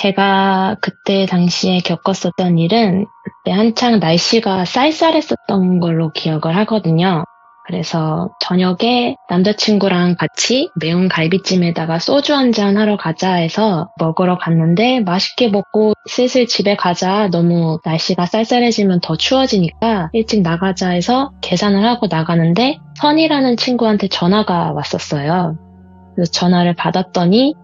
제가 그때 당시에 겪었었던 일은 그때 한창 날씨가 쌀쌀했었던 걸로 기억을 하거든요. 그래서 저녁에 남자친구랑 같이 매운 갈비찜에다가 소주 한잔 하러 가자 해서 먹으러 갔는데 맛있게 먹고 슬슬 집에 가자. 너무 날씨가 쌀쌀해지면 더 추워지니까 일찍 나가자 해서 계산을 하고 나가는데 선이라는 친구한테 전화가 왔었어요. 그래서 전화를 받았더니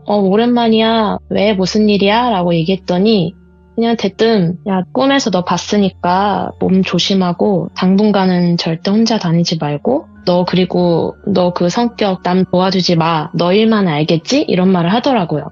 오랜만이야. 왜 무슨 일이야? 라고 얘기했더니 그냥 대뜸 야 꿈에서 너 봤으니까 몸 조심하고 당분간은 절대 혼자 다니지 말고 그리고 너 그 성격 남 도와주지 마. 너 일만 알겠지? 이런 말을 하더라고요.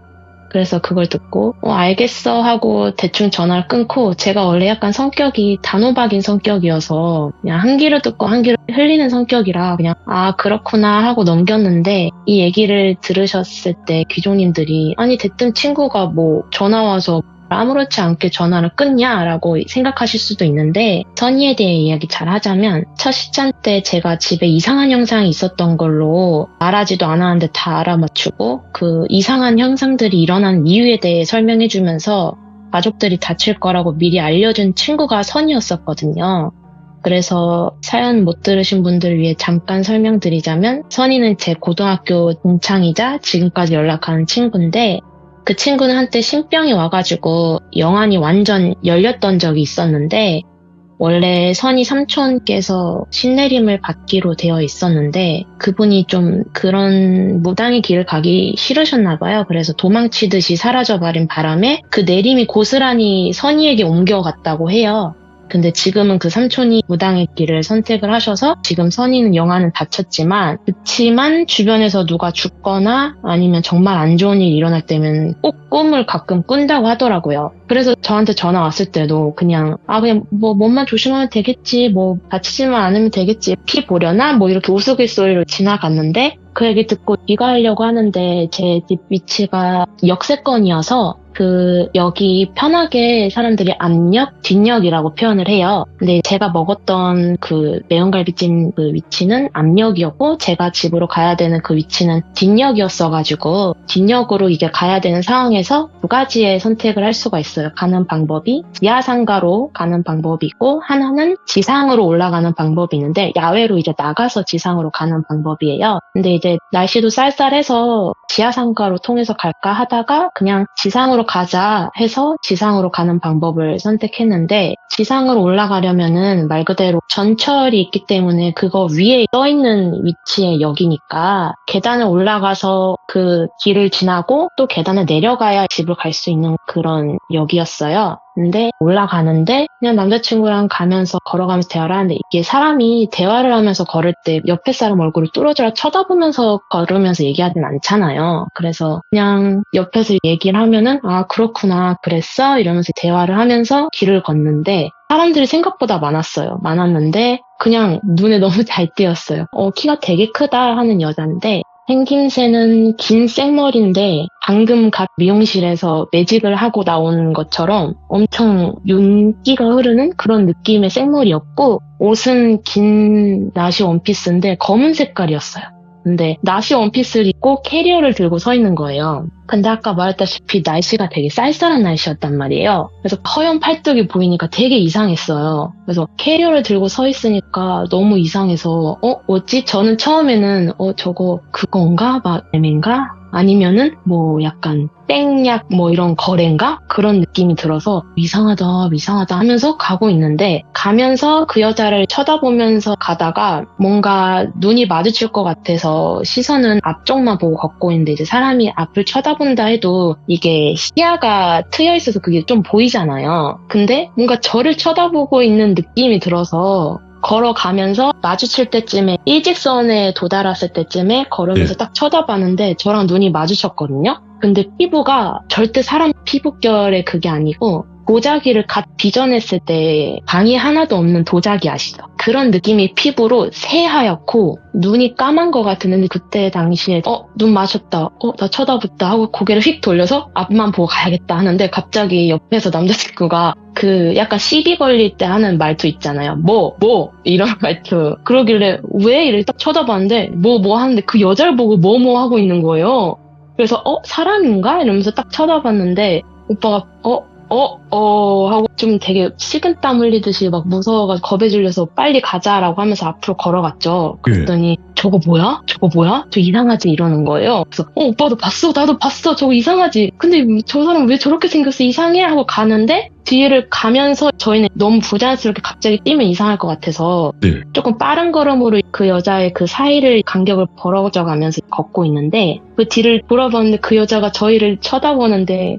그래서 그걸 듣고 알겠어 하고 대충 전화를 끊고 제가 원래 약간 성격이 단호박인 성격이어서 그냥 한 귀로 듣고 한 귀로 흘리는 성격이라 그냥 그렇구나 하고 넘겼는데 이 얘기를 들으셨을 때 귀족님들이 아니 대뜸 친구가 뭐 전화 와서 아무렇지 않게 전화를 끊냐라고 생각하실 수도 있는데 선의에 대해 이야기 잘 하자면 첫 시찬 때 제가 집에 이상한 현상이 있었던 걸로 말하지도 않았는데 다 알아맞추고 그 이상한 현상들이 일어난 이유에 대해 설명해주면서 가족들이 다칠 거라고 미리 알려준 친구가 선이었었거든요. 그래서 사연 못 들으신 분들을 위해 잠깐 설명드리자면 선이는 제 고등학교 동창이자 지금까지 연락하는 친구인데 그 친구는 한때 신병이 와가지고 영안이 완전 열렸던 적이 있었는데 원래 선이 삼촌께서 신내림을 받기로 되어 있었는데 그분이 좀 그런 무당의 길을 가기 싫으셨나 봐요. 그래서 도망치듯이 사라져버린 바람에 그 내림이 고스란히 선이에게 옮겨갔다고 해요. 근데 지금은 그 삼촌이 무당의 길을 선택을 하셔서 지금 선이는 영아는 다쳤지만 그치만 주변에서 누가 죽거나 아니면 정말 안 좋은 일이 일어날 때면 꼭 꿈을 가끔 꾼다고 하더라고요. 그래서 저한테 전화 왔을 때도 그냥 뭐 몸만 조심하면 되겠지 뭐 다치지만 않으면 되겠지 피 보려나 뭐 이렇게 우스갯소리로 지나갔는데 그 얘기 듣고 귀가하려고 하는데 제 집 위치가 역세권이어서 여기 편하게 사람들이 앞역, 뒷역이라고 표현을 해요. 근데 제가 먹었던 그 매운갈비찜 그 위치는 앞역이었고 제가 집으로 가야 되는 그 위치는 뒷역이었어가지고 뒷역으로 이게 가야 되는 상황에서 두 가지의 선택을 할 수가 있어요. 가는 방법이 지하상가로 가는 방법이 있고 하나는 지상으로 올라가는 방법이 있는데 야외로 이제 나가서 지상으로 가는 방법이에요. 근데 이제 날씨도 쌀쌀해서 지하상가로 통해서 갈까 하다가 그냥 지상으로 가자 해서 지상으로 가는 방법을 선택했는데 지상으로 올라가려면은 말 그대로 전철이 있기 때문에 그거 위에 떠있는 위치의 역이니까 계단을 올라가서 그 길을 지나고 또 계단을 내려가야 집을 갈 수 있는 그런 역이었어요. 근데 올라가는데 그냥 남자친구랑 가면서 걸어가면서 대화를 하는데 이게 사람이 대화를 하면서 걸을 때 옆에 사람 얼굴을 뚫어져라 쳐다보면서 걸으면서 얘기하진 않잖아요. 그래서 그냥 옆에서 얘기를 하면은 그렇구나 그랬어? 이러면서 대화를 하면서 길을 걷는데 사람들이 생각보다 많았는데 그냥 눈에 너무 잘 띄었어요. 키가 되게 크다 하는 여잔데 생김새는 긴 생머리인데 방금 갓 미용실에서 매직을 하고 나온 것처럼 엄청 윤기가 흐르는 그런 느낌의 생머리였고 옷은 긴 나시 원피스인데 검은 색깔이었어요. 근데 나시 원피스를 입고 캐리어를 들고 서 있는 거예요. 근데 아까 말했다시피 날씨가 되게 쌀쌀한 날씨였단 말이에요. 그래서 허연 팔뚝이 보이니까 되게 이상했어요. 그래서 캐리어를 들고 서 있으니까 너무 이상해서 뭐지? 저는 처음에는 저거 그건가? 애매인가? 아니면은 뭐 약간 땡약 뭐 이런 거래인가? 그런 느낌이 들어서 이상하다 하면서 가고 있는데 가면서 그 여자를 쳐다보면서 가다가 뭔가 눈이 마주칠 것 같아서 시선은 앞쪽만 보고 걷고 있는데 이제 사람이 앞을 쳐다본다 해도 이게 시야가 트여 있어서 그게 좀 보이잖아요. 근데 뭔가 저를 쳐다보고 있는 느낌이 들어서 걸어가면서 마주칠 때쯤에 일직선에 도달했을 때쯤에 걸으면서 딱 쳐다봤는데 저랑 눈이 마주쳤거든요. 근데 피부가 절대 사람 피부결의 그게 아니고 도자기를 갓 빚어냈을 때 방이 하나도 없는 도자기 아시죠? 그런 느낌의 피부로 새하얗고 눈이 까만 것 같았는데 그때 당시에 눈 마셨다, 나 쳐다봤다 하고 고개를 휙 돌려서 앞만 보고 가야겠다 하는데 갑자기 옆에서 남자친구가 그 약간 시비 걸릴 때 하는 말투 있잖아요. 이런 말투. 그러길래 왜? 이렇게 딱 쳐다봤는데 뭐 하는데 그 여자를 보고 뭐 하고 있는 거예요. 그래서 사람인가? 이러면서 딱 쳐다봤는데 오빠가 하고 좀 되게 식은땀 흘리듯이 막 무서워가지고 겁에 질려서 빨리 가자라고 하면서 앞으로 걸어갔죠. 그랬더니 저거 뭐야? 저 이상하지? 이러는 거예요. 그래서 오빠도 봤어? 나도 봤어. 저거 이상하지? 근데 저 사람 왜 저렇게 생겼어? 이상해? 하고 가는데 뒤를 가면서 저희는 너무 부자연스럽게 갑자기 뛰면 이상할 것 같아서 네. 조금 빠른 걸음으로 그 여자의 그 사이를 간격을 벌어져 가면서 걷고 있는데 그 뒤를 돌아봤는데 그 여자가 저희를 쳐다보는데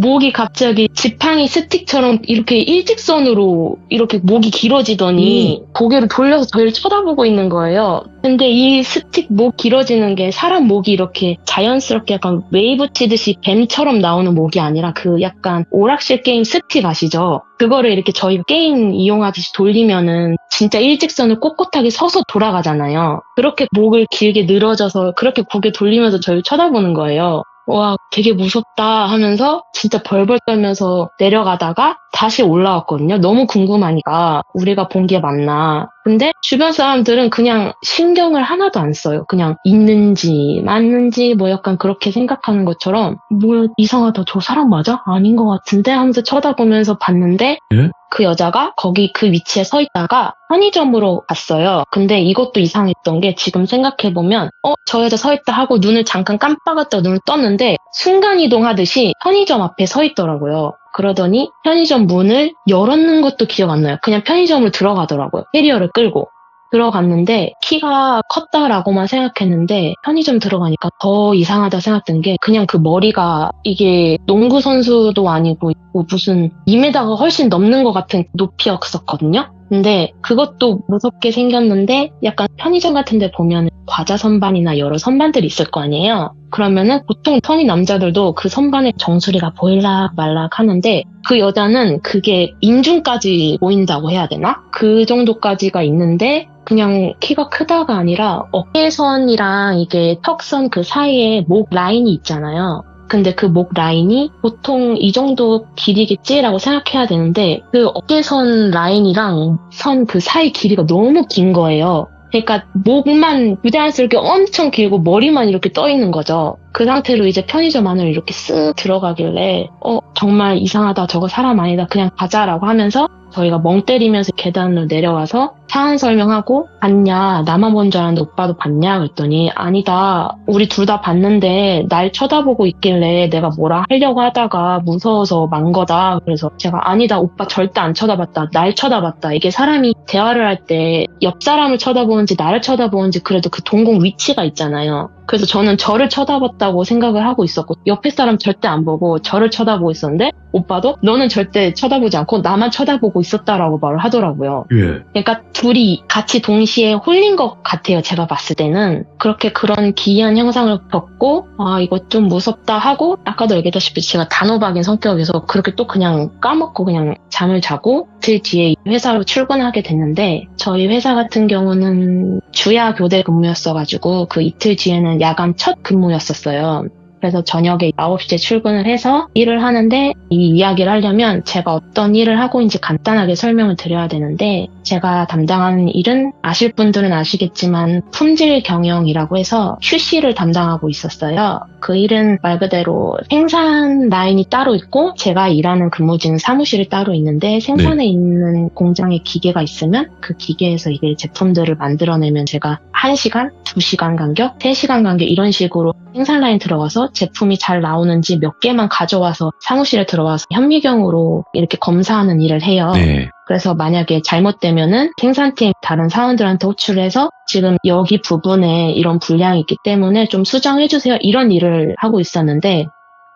목이 갑자기 지팡이 스틱처럼 이렇게 일직선으로 이렇게 목이 길어지더니 고개를 돌려서 저희를 쳐다보고 있는 거예요. 근데 이 스틱 목 길어지는 게 사람 목이 이렇게 자연스럽게 약간 웨이브 치듯이 뱀처럼 나오는 목이 아니라 그 약간 오락실 게임 스틱 아시죠? 그거를 이렇게 저희 게임 이용하듯이 돌리면은 진짜 일직선을 꼿꼿하게 서서 돌아가잖아요. 그렇게 목을 길게 늘어져서 그렇게 고개 돌리면서 저희를 쳐다보는 거예요. 와, 되게 무섭다 하면서 진짜 벌벌 떨면서 내려가다가 다시 올라왔거든요. 너무 궁금하니까 우리가 본 게 맞나. 근데 주변 사람들은 그냥 신경을 하나도 안 써요. 그냥 있는지 맞는지 뭐 약간 그렇게 생각하는 것처럼 뭐야 이상하다 저 사람 맞아? 아닌 것 같은데 하면서 쳐다보면서 봤는데 예? 그 여자가 거기 그 위치에 서 있다가 편의점으로 갔어요. 근데 이것도 이상했던 게 지금 생각해보면 저 여자 서 있다 하고 눈을 잠깐 깜빡였다가 눈을 떴는데 순간이동하듯이 편의점 앞에 서 있더라고요. 그러더니 편의점 문을 열었는 것도 기억 안 나요. 그냥 편의점으로 들어가더라고요. 캐리어를 끌고. 들어갔는데 키가 컸다라고만 생각했는데 편의점 들어가니까 더 이상하다 생각된 게 그냥 그 머리가 이게 농구 선수도 아니고 무슨 2m가 훨씬 넘는 것 같은 높이였었거든요. 근데 그것도 무섭게 생겼는데 약간 편의점 같은 데 보면 과자 선반이나 여러 선반들이 있을 거 아니에요. 그러면은 보통 성인 남자들도 그 선반에 정수리가 보일락 말락 하는데 그 여자는 그게 인중까지 보인다고 해야 되나? 그 정도까지가 있는데 그냥 키가 크다가 아니라 어깨선이랑 이게 턱선 그 사이에 목 라인이 있잖아요. 근데 그 목 라인이 보통 이 정도 길이겠지라고 생각해야 되는데 그 어깨선 라인이랑 선 그 사이 길이가 너무 긴 거예요. 그러니까 목만 부자연스럽게 엄청 길고 머리만 이렇게 떠 있는 거죠. 그 상태로 이제 편의점 안으로 이렇게 쓱 들어가길래 정말 이상하다 저거 사람 아니다 그냥 가자라고 하면서 저희가 멍 때리면서 계단으로 내려와서 사안 설명하고 봤냐 나만 본 줄 알았는데 오빠도 봤냐 그랬더니 아니다 우리 둘 다 봤는데 날 쳐다보고 있길래 내가 뭐라 하려고 하다가 무서워서 만 거다. 그래서 제가 아니다 오빠 절대 안 쳐다봤다 날 쳐다봤다. 이게 사람이 대화를 할 때 옆 사람을 쳐다보는지 나를 쳐다보는지 그래도 그 동공 위치가 있잖아요. 그래서 저는 저를 쳐다봤다고 생각을 하고 있었고 옆에 사람 절대 안 보고 저를 쳐다보고 있었는데 오빠도 너는 절대 쳐다보지 않고 나만 쳐다보고 있었다라고 말을 하더라고요. 예. 그러니까 둘이 같이 동시에 홀린 것 같아요. 제가 봤을 때는. 그렇게 그런 기이한 현상을 겪고 이거 좀 무섭다 하고 아까도 얘기했다시피 제가 단호박인 성격에서 그렇게 또 그냥 까먹고 그냥 잠을 자고 이틀 뒤에 회사로 출근하게 됐는데 저희 회사 같은 경우는 주야 교대 근무였어가지고 그 이틀 뒤에는 야간 첫 근무였었어요. 그래서 저녁에 9시에 출근을 해서 일을 하는데 이 이야기를 하려면 제가 어떤 일을 하고 있는지 간단하게 설명을 드려야 되는데 제가 담당하는 일은 아실 분들은 아시겠지만 품질 경영이라고 해서 QC를 담당하고 있었어요. 그 일은 말 그대로 생산 라인이 따로 있고 제가 일하는 근무지는 사무실이 따로 있는데 생산에 있는 공장에 기계가 있으면 그 기계에서 이게 제품들을 만들어내면 제가 1시간, 2시간 간격, 3시간 간격 이런 식으로 생산 라인 들어가서 제품이 잘 나오는지 몇 개만 가져와서 사무실에 들어와서 현미경으로 이렇게 검사하는 일을 해요. 네. 그래서 만약에 잘못되면은 생산팀 다른 사원들한테 호출을 해서 지금 여기 부분에 이런 불량이 있기 때문에 좀 수정해주세요. 이런 일을 하고 있었는데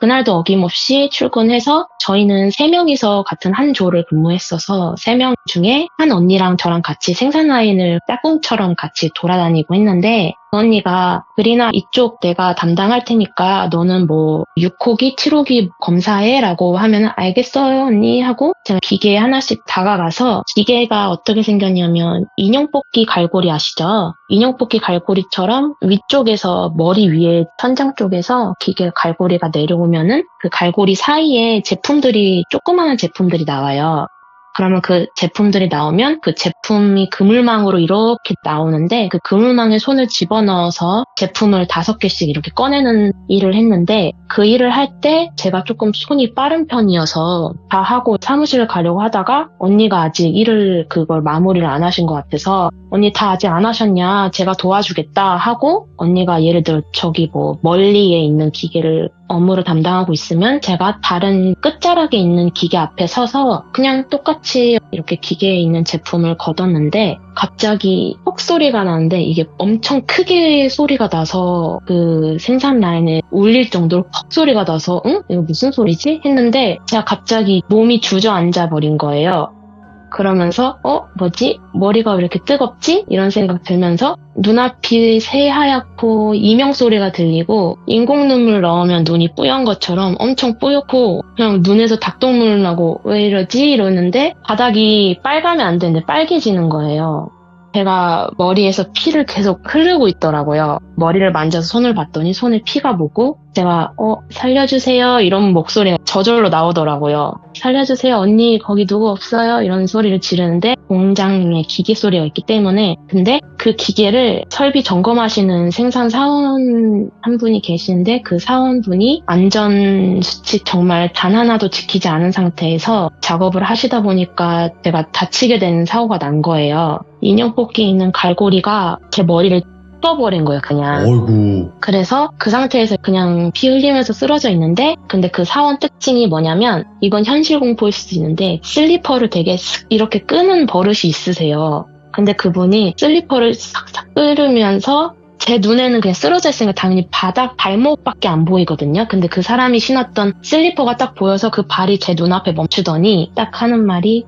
그날도 어김없이 출근해서 저희는 3명이서 같은 한 조를 근무했어서 3명 중에 한 언니랑 저랑 같이 생산 라인을 짝꿍처럼 같이 돌아다니고 했는데 그 언니가 그리나 이쪽 내가 담당할 테니까 너는 뭐 6호기, 7호기 검사해 라고 하면 알겠어요 언니 하고 제가 기계에 하나씩 다가가서 기계가 어떻게 생겼냐면 인형 뽑기 갈고리 아시죠? 인형 뽑기 갈고리처럼 위쪽에서 머리 위에 천장 쪽에서 기계 갈고리가 내려오면은 그 갈고리 사이에 제품들이 조그마한 제품들이 나와요. 그러면 그 제품들이 나오면 그 제품이 그물망으로 이렇게 나오는데 그 그물망에 손을 집어넣어서 제품을 5개씩 이렇게 꺼내는 일을 했는데 그 일을 할 때 제가 조금 손이 빠른 편이어서 다 하고 사무실을 가려고 하다가 언니가 아직 일을 그걸 마무리를 안 하신 것 같아서 언니 다 아직 안 하셨냐? 제가 도와주겠다 하고 언니가 예를 들어 저기 뭐 멀리에 있는 기계를 업무를 담당하고 있으면 제가 다른 끝자락에 있는 기계 앞에 서서 그냥 똑같이 이렇게 기계에 있는 제품을 걷었는데 갑자기 폭 소리가 나는데 이게 엄청 크게 소리가 나서 그 생산 라인에 울릴 정도로 퍽 소리가 나서 응? 이거 무슨 소리지? 했는데 제가 갑자기 몸이 주저앉아 버린 거예요. 그러면서 뭐지? 머리가 왜 이렇게 뜨겁지? 이런 생각 들면서 눈앞이 새하얗고 이명 소리가 들리고 인공 눈물 넣으면 눈이 뿌연 것처럼 엄청 뿌옇고 그냥 눈에서 닭똥물 나고 왜 이러지? 이러는데 바닥이 빨가면 안 되는데 빨개지는 거예요. 제가 머리에서 피를 계속 흐르고 있더라고요. 머리를 만져서 손을 봤더니 손에 피가 묻고 제가 살려주세요 이런 목소리가 저절로 나오더라고요. 살려주세요 언니 거기 누구 없어요 이런 소리를 지르는데 공장에 기계 소리가 있기 때문에 근데 그 기계를 설비 점검하시는 생산 사원 한 분이 계시는데 그 사원분이 안전수칙 정말 단 하나도 지키지 않은 상태에서 작업을 하시다 보니까 제가 다치게 된 사고가 난 거예요. 인형 뽑기에 있는 갈고리가 제 머리를 뚫어버린 거예요, 그냥. 어이구. 그래서 그 상태에서 그냥 피 흘리면서 쓰러져 있는데, 근데 그 사원 특징이 뭐냐면, 이건 현실 공포일 수도 있는데, 슬리퍼를 되게 이렇게 끄는 버릇이 있으세요. 근데 그분이 슬리퍼를 싹싹 끌으면서, 제 눈에는 그냥 쓰러져 있으니까 당연히 발목밖에 안 보이거든요. 근데 그 사람이 신었던 슬리퍼가 딱 보여서 그 발이 제 눈앞에 멈추더니, 딱 하는 말이,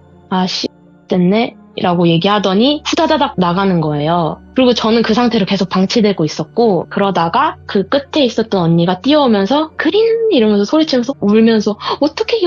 됐네? 라고 얘기하더니 후다다닥 나가는 거예요. 그리고 저는 그 상태로 계속 방치되고 있었고 그러다가 그 끝에 있었던 언니가 뛰어오면서 그린 이러면서 소리치면서 울면서 어떡해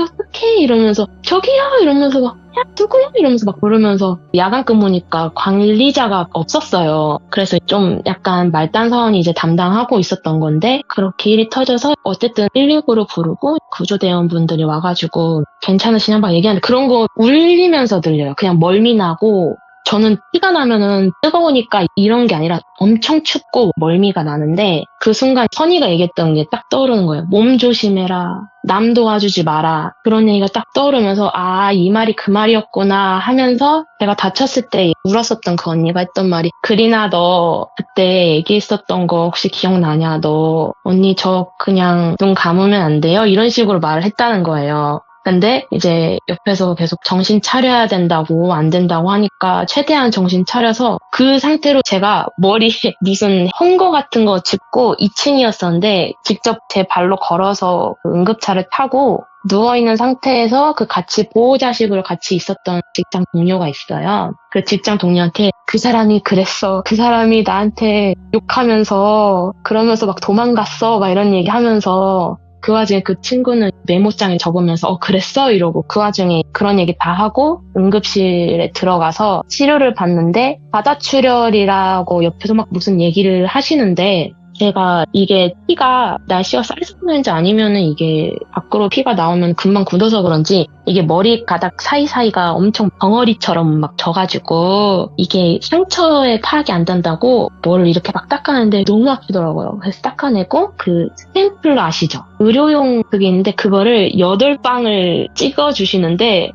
이러면서 저기요 이러면서 막 야 누구야 이러면서 막 부르면서 야간 근무니까 관리자가 없었어요. 그래서 좀 약간 말단 사원이 이제 담당하고 있었던 건데 그렇게 일이 터져서 어쨌든 119를 부르고 구조대원분들이 와가지고 괜찮으시냐 막 얘기하는데 그런 거 울리면서 들려요. 그냥 멀미나고 저는 피가 나면은 뜨거우니까 이런 게 아니라 엄청 춥고 멀미가 나는데 그 순간 선이가 얘기했던 게 딱 떠오르는 거예요. 몸 조심해라. 남 도와주지 마라. 그런 얘기가 딱 떠오르면서 이 말이 그 말이었구나 하면서 제가 다쳤을 때 울었었던 그 언니가 했던 말이 그리나 너 그때 얘기했었던 거 혹시 기억나냐? 너 언니 저 그냥 눈 감으면 안 돼요? 이런 식으로 말을 했다는 거예요. 근데 이제 옆에서 계속 정신 차려야 된다고 안 된다고 하니까 최대한 정신 차려서 그 상태로 제가 머리에 무슨 헝거 같은 거 짚고 2층이었었는데 직접 제 발로 걸어서 응급차를 타고 누워있는 상태에서 그 같이 보호자식으로 같이 있었던 직장 동료가 있어요. 그 직장 동료한테 그 사람이 그랬어. 그 사람이 나한테 욕하면서 그러면서 막 도망갔어. 막 이런 얘기 하면서 그 와중에 그 친구는 메모장에 적으면서 그랬어? 이러고 그 와중에 그런 얘기 다 하고 응급실에 들어가서 치료를 받는데 바다출혈이라고 옆에서 막 무슨 얘기를 하시는데 제가 이게 피가 날씨가 쌀쌀한지 아니면은 이게 밖으로 피가 나오면 금방 굳어서 그런지 이게 머리 가닥 사이사이가 엄청 벙어리처럼 막 져가지고 이게 상처에 파악이 안 된다고 뭐를 이렇게 막 닦아내는데 너무 아프더라고요. 그래서 닦아내고 그 스탬플러 아시죠? 의료용 그게 있는데 그거를 8방을 찍어주시는데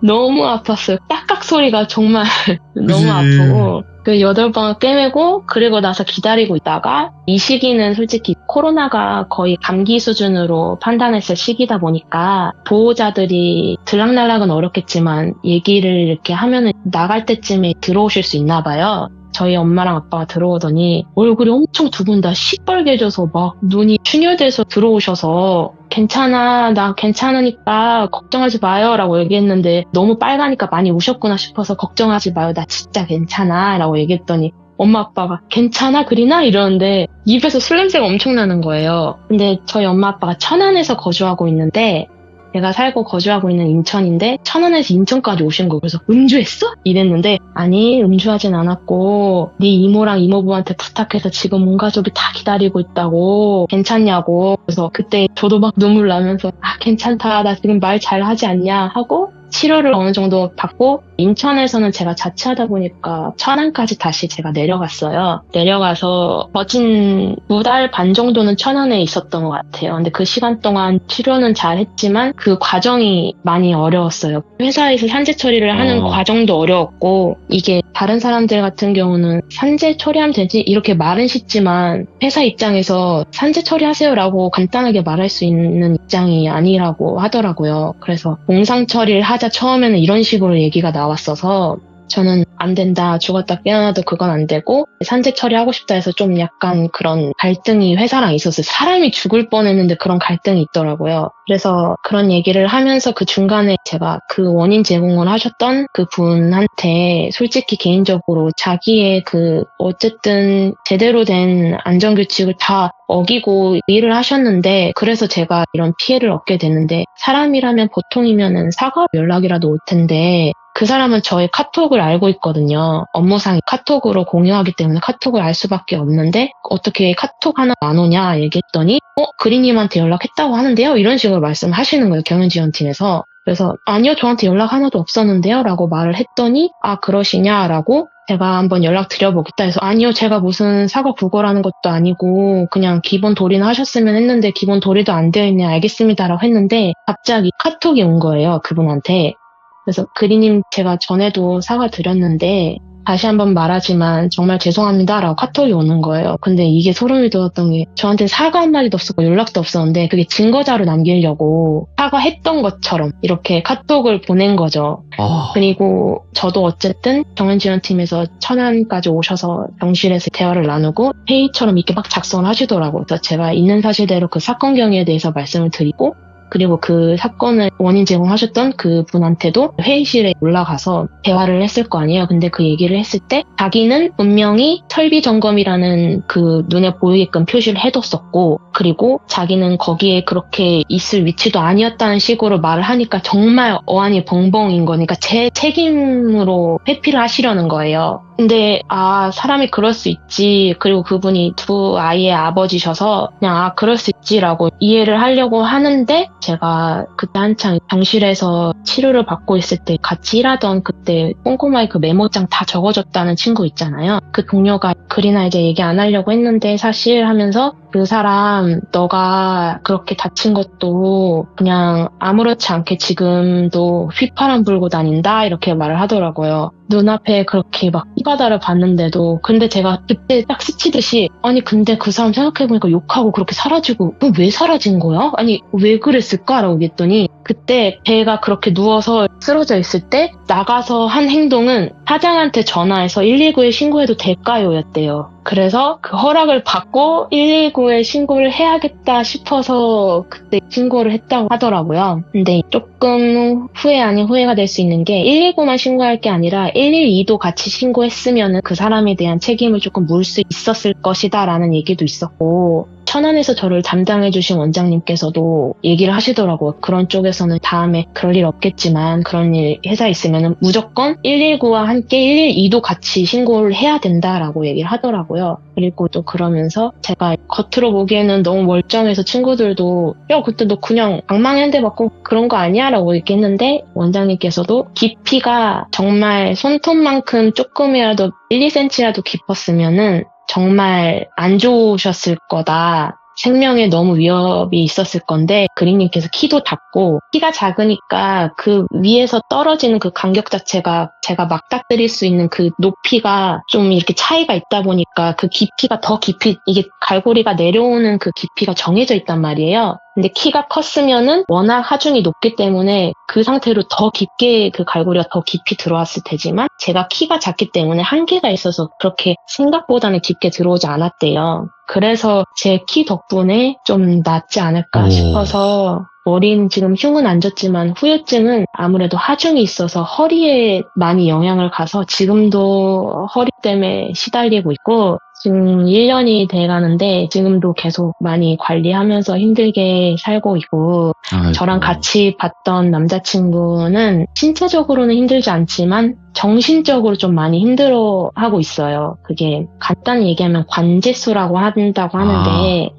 너무 아팠어요. 딱딱 소리가 정말 너무 아프고 그 8방을 꿰매고 그리고 나서 기다리고 있다가 이 시기는 솔직히 코로나가 거의 감기 수준으로 판단했을 시기다 보니까 보호자들이 들락날락은 어렵겠지만 얘기를 이렇게 하면은 나갈 때쯤에 들어오실 수 있나 봐요. 저희 엄마랑 아빠가 들어오더니 얼굴이 엄청 두 분 다 시뻘개져서 막 눈이 충혈돼서 들어오셔서 괜찮아, 나 괜찮으니까 걱정하지 마요 라고 얘기했는데 너무 빨가니까 많이 우셨구나 싶어서 걱정하지 마요, 나 진짜 괜찮아 라고 얘기했더니 엄마 아빠가 괜찮아 그리나? 이러는데 입에서 술 냄새가 엄청 나는 거예요. 근데 저희 엄마 아빠가 천안에서 거주하고 있는데 제가 살고 거주하고 있는 인천인데 천안에서 인천까지 오신 거예요. 그래서 음주했어? 이랬는데 아니 음주하진 않았고 네 이모랑 이모부한테 부탁해서 지금 온 가족이 다 기다리고 있다고 괜찮냐고. 그래서 그때 저도 막 눈물 나면서 괜찮다 나 지금 말 잘하지 않냐 하고 치료를 어느 정도 받고 인천에서는 제가 자취하다 보니까 천안까지 다시 제가 내려갔어요. 내려가서 거진 2달 반 정도는 천안에 있었던 것 같아요. 근데 그 시간 동안 치료는 잘 했지만 그 과정이 많이 어려웠어요. 회사에서 산재 처리를 하는 과정도 어려웠고, 이게 다른 사람들 같은 경우는 산재 처리하면 되지 이렇게 말은 쉽지만 회사 입장에서 산재 처리하세요라고 간단하게 말할 수 있는 입장이 아니라고 하더라고요. 그래서 공상 처리를 하자 처음에는 이런 식으로 얘기가 나왔어서 저는 안 된다, 죽었다 깨어나도 그건 안 되고 산재 처리하고 싶다 해서 좀 약간 그런 갈등이 회사랑 있었어요. 사람이 죽을 뻔했는데 그런 갈등이 있더라고요. 그래서 그런 얘기를 하면서 그 중간에 제가 그 원인 제공을 하셨던 그 분한테 솔직히 개인적으로 자기의 그 어쨌든 제대로 된 안전규칙을 다 어기고 일을 하셨는데, 그래서 제가 이런 피해를 얻게 됐는데, 사람이라면 보통이면은 사과 연락이라도 올 텐데 그 사람은 저의 카톡을 알고 있거든요. 업무상 카톡으로 공유하기 때문에 카톡을 알 수밖에 없는데 어떻게 카톡 하나 안 오냐 얘기했더니 그린님한테 연락했다고 하는데요? 이런 식으로 말씀하시는 거예요. 경영지원팀에서. 그래서 아니요, 저한테 연락 하나도 없었는데요? 라고 말을 했더니 그러시냐라고 제가 한번 연락 드려보겠다 해서 아니요, 제가 무슨 사과 구걸하는 것도 아니고 그냥 기본 도리는 하셨으면 했는데 기본 도리도 안 되어 있네, 알겠습니다라고 했는데 갑자기 카톡이 온 거예요, 그분한테. 그래서 그리님, 제가 전에도 사과드렸는데 다시 한번 말하지만 정말 죄송합니다라고 카톡이 오는 거예요. 근데 이게 소름이 돋았던 게 저한테 사과 한마디도 없었고 연락도 없었는데 그게 증거자로 남기려고 사과했던 것처럼 이렇게 카톡을 보낸 거죠. 그리고 저도 어쨌든 경연지원팀에서 천안까지 오셔서 병실에서 대화를 나누고 회의처럼 이렇게 막 작성을 하시더라고요. 그래서 제가 있는 사실대로 그 사건 경위에 대해서 말씀을 드리고, 그리고 그 사건을 원인 제공하셨던 그 분한테도 회의실에 올라가서 대화를 했을 거 아니에요. 근데 그 얘기를 했을 때 자기는 분명히 설비 점검이라는 그 눈에 보이게끔 표시를 해뒀었고, 그리고 자기는 거기에 그렇게 있을 위치도 아니었다는 식으로 말을 하니까 정말 어안이 벙벙인 거니까 제 책임으로 회피를 하시려는 거예요. 근데 사람이 그럴 수 있지, 그리고 그분이 2 아이의 아버지셔서 그냥 그럴 수 있지라고 이해를 하려고 하는데, 제가 그때 한창 병실에서 치료를 받고 있을 때 같이 일하던 그때 꼼꼼하게 그 메모장 다 적어줬다는 친구 있잖아요. 그 동료가 그리나 이제 얘기 안 하려고 했는데 사실 하면서 그 사람 너가 그렇게 다친 것도 그냥 아무렇지 않게 지금도 휘파람 불고 다닌다 이렇게 말을 하더라고요. 눈앞에 그렇게 막 피바다를 봤는데도. 근데 제가 그때 딱 스치듯이 아니 근데 그 사람 생각해보니까 욕하고 그렇게 사라지고 그럼 왜 사라진 거야? 아니 왜 그랬을까라고 했더니 그때 걔가 그렇게 누워서 쓰러져 있을 때 나가서 한 행동은 사장한테 전화해서 119에 신고해도 될까요? 였대요. 그래서 그 허락을 받고 119에 신고를 해야겠다 싶어서 그때 신고를 했다고 하더라고요. 근데 조금 후회 아닌 후회가 될 수 있는 게 119만 신고할 게 아니라 112도 같이 신고했으면 그 사람에 대한 책임을 조금 물 수 있었을 것이다 라는 얘기도 있었고, 천안에서 저를 담당해주신 원장님께서도 얘기를 하시더라고요. 그런 쪽에서는 다음에 그럴 일 없겠지만 그런 일 회사에 있으면 무조건 119와 함께 112도 같이 신고를 해야 된다라고 얘기를 하더라고요. 그리고 또 그러면서 제가 겉으로 보기에는 너무 멀쩡해서 친구들도 야 그때 너 그냥 방망이 한 대 맞고 그런 거 아니야? 라고 얘기했는데 원장님께서도 깊이가 정말 손톱만큼 조금이라도 1, 2cm라도 깊었으면은 정말 안 좋으셨을 거다. 생명에 너무 위협이 있었을 건데 그린님께서 키도 작고 키가 작으니까 그 위에서 떨어지는 그 간격 자체가 제가 맞닥뜨릴 수 있는 그 높이가 좀 이렇게 차이가 있다 보니까 그 깊이가 더 깊이, 이게 갈고리가 내려오는 그 깊이가 정해져 있단 말이에요. 근데 키가 컸으면은 워낙 하중이 높기 때문에 그 상태로 더 깊게 그 갈고리가 더 깊이 들어왔을 테지만 제가 키가 작기 때문에 한계가 있어서 그렇게 생각보다는 깊게 들어오지 않았대요. 그래서 제 키 덕분에 좀 낫지 않을까 싶어서 머리는 지금 흉은 안 졌지만 후유증은 아무래도 하중이 있어서 허리에 많이 영향을 가서 지금도 허리 때문에 시달리고 있고 지금 1년이 돼가는데 지금도 계속 많이 관리하면서 힘들게 살고 있고 아이고. 저랑 같이 봤던 남자친구는 신체적으로는 힘들지 않지만 정신적으로 좀 많이 힘들어하고 있어요. 그게 간단히 얘기하면 관제수라고 한다고 하는데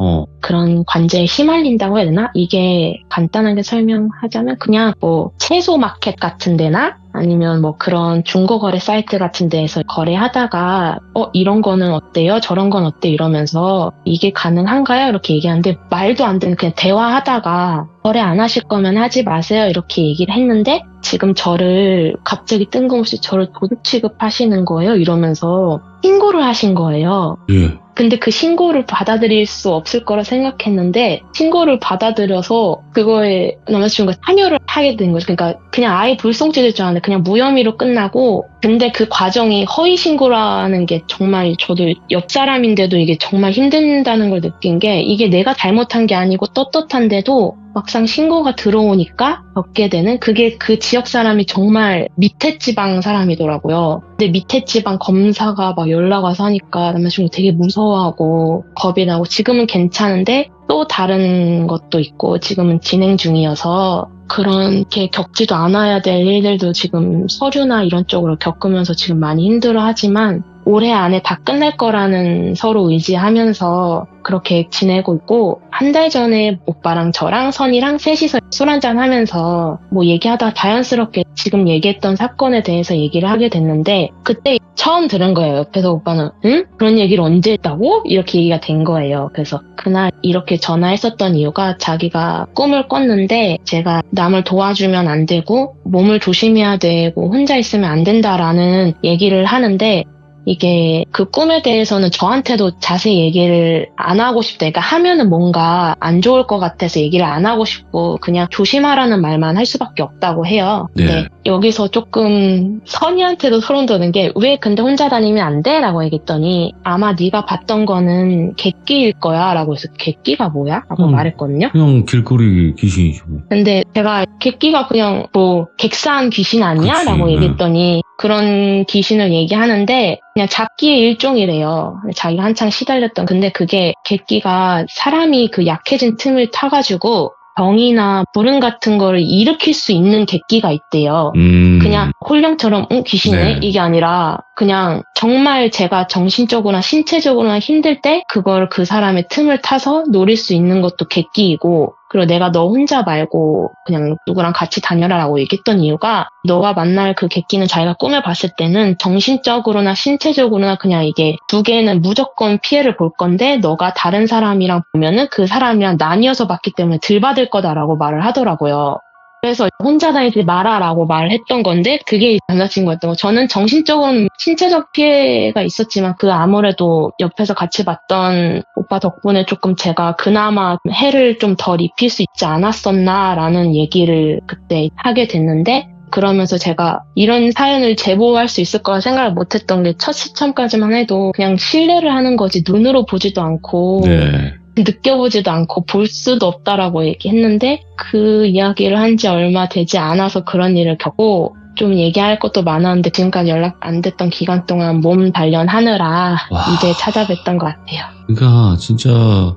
그런 관제에 휘말린다고 해야 되나? 이게 간단하게 설명하자면 그냥 뭐 채소 마켓 같은 데나 아니면 뭐 그런 중고거래 사이트 같은 데에서 거래하다가 이런 거는 어때요? 저런 건 어때? 이러면서 이게 가능한가요? 이렇게 얘기하는데 말도 안 되는 그냥 대화하다가 거래 안 하실 거면 하지 마세요. 이렇게 얘기를 했는데 지금 저를 갑자기 뜬금없이 저를 도둑 취급하시는 거예요. 이러면서 신고를 하신 거예요. 예. 근데 그 신고를 받아들일 수 없을 거라 생각했는데 신고를 받아들여서 그거에 남자친구가 참여를 하게 된 거죠. 그러니까 그냥 아예 불송치될 줄 알았는데 그냥 무혐의로 끝나고 근데 그 과정이 허위 신고라는 게 정말 저도 옆 사람인데도 이게 정말 힘든다는 걸 느낀 게 이게 내가 잘못한 게 아니고 떳떳한데도 막상 신고가 들어오니까 겪게 되는 그게 그 지역 사람이 정말 밑에 지방 사람이더라고요. 근데 밑에 지방 검사가 막 연락 와서 하니까 남자친구 되게 무서워하고 겁이 나고 지금은 괜찮은데 또 다른 것도 있고 지금은 진행 중이어서 그렇게 겪지도 않아야 될 일들도 지금 서류나 이런 쪽으로 겪으면서 지금 많이 힘들어하지만 올해 안에 다 끝날 거라는 서로 의지하면서 그렇게 지내고 있고 한 달 전에 오빠랑 저랑 선이랑 셋이서 술 한잔 하면서 뭐 얘기하다가 자연스럽게 지금 얘기했던 사건에 대해서 얘기를 하게 됐는데 그때 처음 들은 거예요. 옆에서 오빠는 응? 그런 얘기를 언제 했다고? 이렇게 얘기가 된 거예요. 그래서 그날 이렇게 전화했었던 이유가 자기가 꿈을 꿨는데 제가 남을 도와주면 안 되고 몸을 조심해야 되고 혼자 있으면 안 된다라는 얘기를 하는데 이게 그 꿈에 대해서는 저한테도 자세히 얘기를 안 하고 싶다. 그러니까 하면은 뭔가 안 좋을 것 같아서 얘기를 안 하고 싶고 그냥 조심하라는 말만 할 수밖에 없다고 해요. 네. 근데 여기서 조금 선이한테도 소름 돋는 게 왜 근데 혼자 다니면 안 돼? 라고 얘기했더니 아마 네가 봤던 거는 객기일 거야 라고 해서 객기가 뭐야? 라고 말했거든요. 그냥 길거리 귀신이죠. 근데 제가 객기가 그냥 뭐 객사한 귀신 아니야? 그치, 라고 네. 얘기했더니 그런 귀신을 얘기하는데 그냥 잡기의 일종이래요. 자기가 한창 시달렸던. 근데 그게 객기가 사람이 그 약해진 틈을 타가지고 병이나 불응 같은 거를 일으킬 수 있는 객기가 있대요. 그냥 홀령처럼 귀신이네? 네. 이게 아니라 그냥 정말 제가 정신적으로나 신체적으로나 힘들 때 그걸 그 사람의 틈을 타서 노릴 수 있는 것도 객기이고 그리고 내가 너 혼자 말고 그냥 누구랑 같이 다녀라라고 얘기했던 이유가 너가 만날 그 객기는 자기가 꿈에 봤을 때는 정신적으로나 신체적으로나 그냥 이게 두 개는 무조건 피해를 볼 건데 너가 다른 사람이랑 보면은 그 사람이랑 나뉘어서 봤기 때문에 덜 받을 거다라고 말을 하더라고요. 그래서 혼자 다니지 마라라고 말을 했던 건데 그게 남자친구였던 거. 저는 정신적으로는 신체적 피해가 있었지만 그 아무래도 옆에서 같이 봤던 오빠 덕분에 조금 제가 그나마 해를 좀 덜 입힐 수 있지 않았었나라는 얘기를 그때 하게 됐는데 그러면서 제가 이런 사연을 제보할 수 있을 거라 생각을 못했던 게 첫 시점까지만 해도 그냥 신뢰를 하는 거지 눈으로 보지도 않고 네. 느껴보지도 않고 볼 수도 없다라고 얘기했는데 그 이야기를 한 지 얼마 되지 않아서 그런 일을 겪고 좀 얘기할 것도 많았는데 지금까지 연락 안 됐던 기간 동안 몸 단련하느라 이제 찾아뵀던 것 같아요. 그러니까 진짜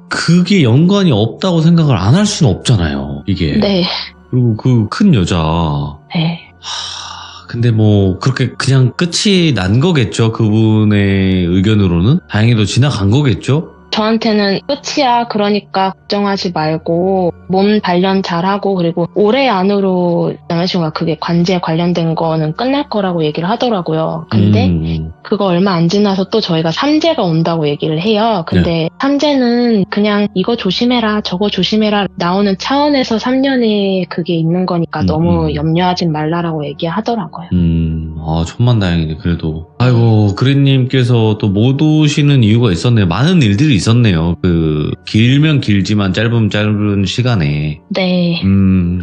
그게 연관이 없다고 생각을 안 할 수는 없잖아요. 이게. 네. 그리고 그 큰 여자. 네. 근데 뭐 그렇게 그냥 끝이 난 거겠죠. 그분의 의견으로는. 다행히도 지나간 거겠죠. 저한테는 끝이야. 그러니까 걱정하지 말고 몸 단련 잘하고 그리고 올해 안으로 남자친구가 그게 관제에 관련된 거는 끝날 거라고 얘기를 하더라고요. 근데 그거 얼마 안 지나서 또 저희가 삼재가 온다고 얘기를 해요. 근데 삼재는 그냥 이거 조심해라 저거 조심해라 나오는 차원에서 3년에 그게 있는 거니까 너무 염려하지 말라라고 얘기하더라고요. 아, 천만다행이네 그래도. 아이고 그린님께서 또 못 오시는 이유가 있었네요. 많은 일들이 있었네요. 그 길면 길지만 짧으면 짧은 시간에. 네.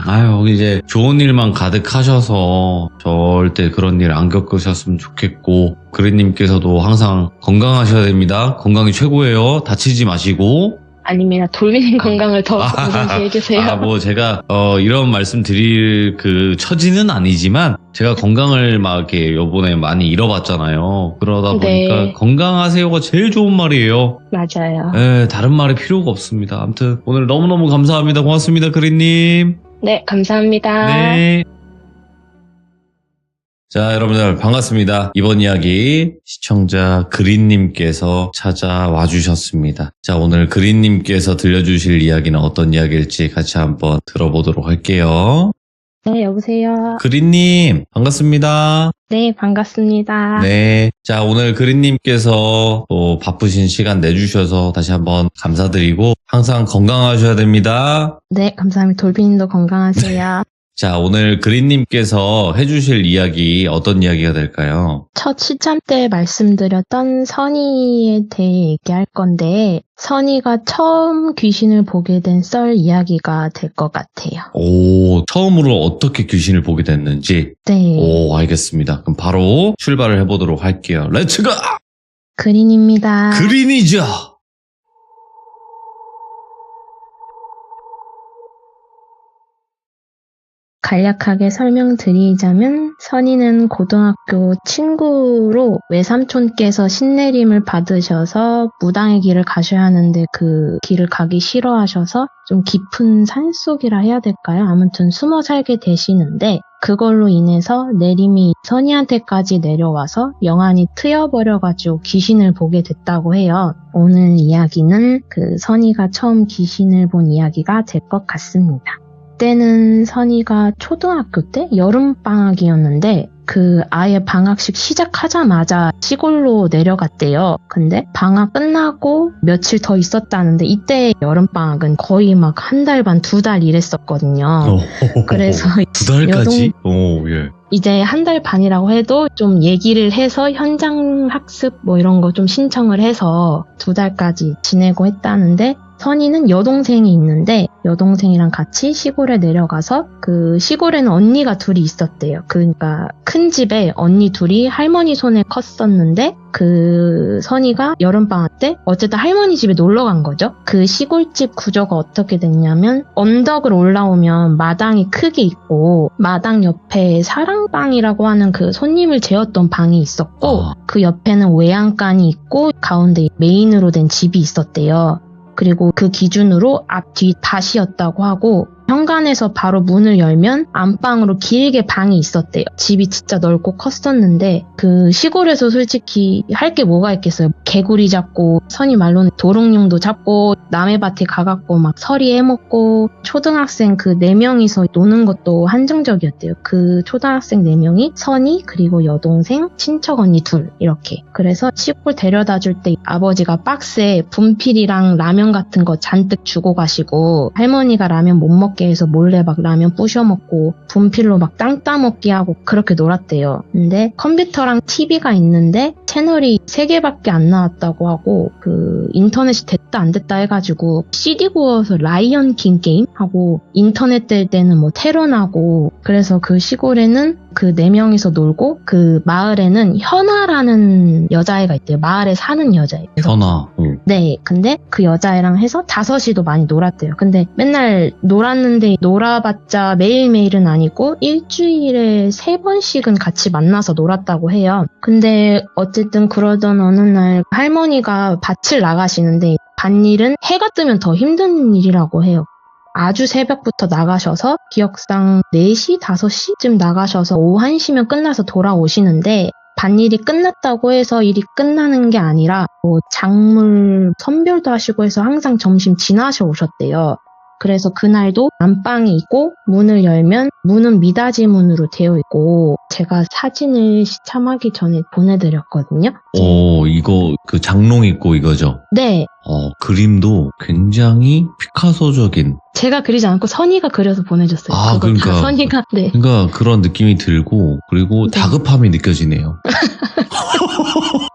아유 이제 좋은 일만 가득하셔서 절대 그런 일 안 겪으셨으면 좋겠고 그린님께서도 항상 건강하셔야 됩니다. 건강이 최고예요. 다치지 마시고. 아닙니다. 돌비님 건강을 더 우선시 해주세요. 뭐 제가 이런 말씀 드릴 그 처지는 아니지만 제가 건강을 막 이렇게 요번에 많이 잃어봤잖아요. 그러다 보니까 네. 건강하세요가 제일 좋은 말이에요. 맞아요. 네, 다른 말이 필요가 없습니다. 아무튼 오늘 너무너무 감사합니다. 고맙습니다, 그린님. 네, 감사합니다. 네. 자, 여러분들 반갑습니다. 이번 이야기 시청자 그린님께서 찾아와 주셨습니다. 자, 오늘 그린님께서 들려주실 이야기는 어떤 이야기일지 같이 한번 들어보도록 할게요. 네, 여보세요. 그린님, 반갑습니다. 네, 반갑습니다. 네. 자, 오늘 그린님께서 또 바쁘신 시간 내주셔서 다시 한번 감사드리고 항상 건강하셔야 됩니다. 네, 감사합니다. 돌비님도 건강하세요. 자, 오늘 그린님께서 해주실 이야기 어떤 이야기가 될까요? 첫 시참 때 말씀드렸던 선의에 대해 얘기할 건데 선의가 처음 귀신을 보게 된 썰 이야기가 될 것 같아요. 오, 처음으로 어떻게 귀신을 보게 됐는지. 네, 오, 알겠습니다. 그럼 바로 출발을 해보도록 할게요. 렛츠고! 그린입니다. 그린이죠! 간략하게 설명드리자면 선희는 고등학교 친구로 외삼촌께서 신내림을 받으셔서 무당의 길을 가셔야 하는데 그 길을 가기 싫어하셔서 좀 깊은 산속이라 해야 될까요? 아무튼 숨어 살게 되시는데 그걸로 인해서 내림이 선희한테까지 내려와서 영안이 트여버려가지고 귀신을 보게 됐다고 해요. 오늘 이야기는 그 선희가 처음 귀신을 본 이야기가 될 것 같습니다. 그때는 선희가 초등학교 때 여름방학이었는데 그 아예 방학식 시작하자마자 시골로 내려갔대요. 근데 방학 끝나고 며칠 더 있었다는데 이때 여름방학은 거의 막 한 달 반, 2달 이랬었거든요. 그래서 2달까지? 오, 예. 이제 한 달 반이라고 해도 좀 얘기를 해서 현장 학습 뭐 이런 거 좀 신청을 해서 2달까지 지내고 했다는데 선희는 여동생이 있는데 여동생이랑 같이 시골에 내려가서 그 시골에는 언니가 둘이 있었대요. 그러니까 큰 집에 언니 둘이 할머니 손에 컸었는데 그 선희가 여름방학 때 어쨌든 할머니 집에 놀러 간 거죠. 그 시골집 구조가 어떻게 됐냐면 언덕을 올라오면 마당이 크게 있고 마당 옆에 사랑방이라고 하는 그 손님을 재웠던 방이 있었고 그 옆에는 외양간이 있고 가운데 메인으로 된 집이 있었대요. 그리고 그 기준으로 앞, 뒤 다시였다고 하고 현관에서 바로 문을 열면 안방으로 길게 방이 있었대요. 집이 진짜 넓고 컸었는데 그 시골에서 솔직히 할 게 뭐가 있겠어요. 개구리 잡고 선이 말로는 도롱뇽도 잡고 남의 밭에 가갖고 막 서리 해먹고 초등학생 그 4명이서 노는 것도 한정적이었대요. 그 초등학생 4명이 선이 그리고 여동생 친척 언니 둘 이렇게. 그래서 시골 데려다 줄 때 아버지가 박스에 분필이랑 라면 같은 거 잔뜩 주고 가시고 할머니가 라면 못 먹게 해서 몰래 막 라면 부셔 먹고 분필로 막 땅 따먹기 하고 그렇게 놀았대요. 근데 컴퓨터랑 TV가 있는데 채널이 3개밖에 안 나왔다고 하고 그 인터넷이 됐다 안 됐다 해가지고 CD 구워서 라이언 킹 게임 하고 인터넷 될 때는 뭐 테러나고 그래서 그 시골에는 그 4명이서 놀고 그 마을에는 현아라는 여자애가 있대요. 마을에 사는 여자애. 현아. 네, 근데 그 여자애랑 해서 5시도 많이 놀았대요. 근데 맨날 놀았는데 놀아봤자 매일매일은 아니고 일주일에 3번씩은 같이 만나서 놀았다고 해요. 근데 어쨌든 그러던 어느 날 할머니가 밭을 나가시는데 밭일은 해가 뜨면 더 힘든 일이라고 해요. 아주 새벽부터 나가셔서 기억상 4시, 5시쯤 나가셔서 오후 1시면 끝나서 돌아오시는데 밭일이 끝났다고 해서 일이 끝나는 게 아니라 뭐 작물 선별도 하시고 해서 항상 점심 지나셔 오셨대요. 그래서 그날도 안방이 있고 문을 열면 문은 미닫이 문으로 되어 있고 제가 사진을 시참하기 전에 보내드렸거든요. 오, 이거 그 장롱 있고 이거죠? 네. 그림도 굉장히 피카소적인. 제가 그리지 않고 선희가 그려서 보내줬어요. 아, 그러니까. 선희가, 네. 그러니까 그런 느낌이 들고 그리고 네. 다급함이 느껴지네요.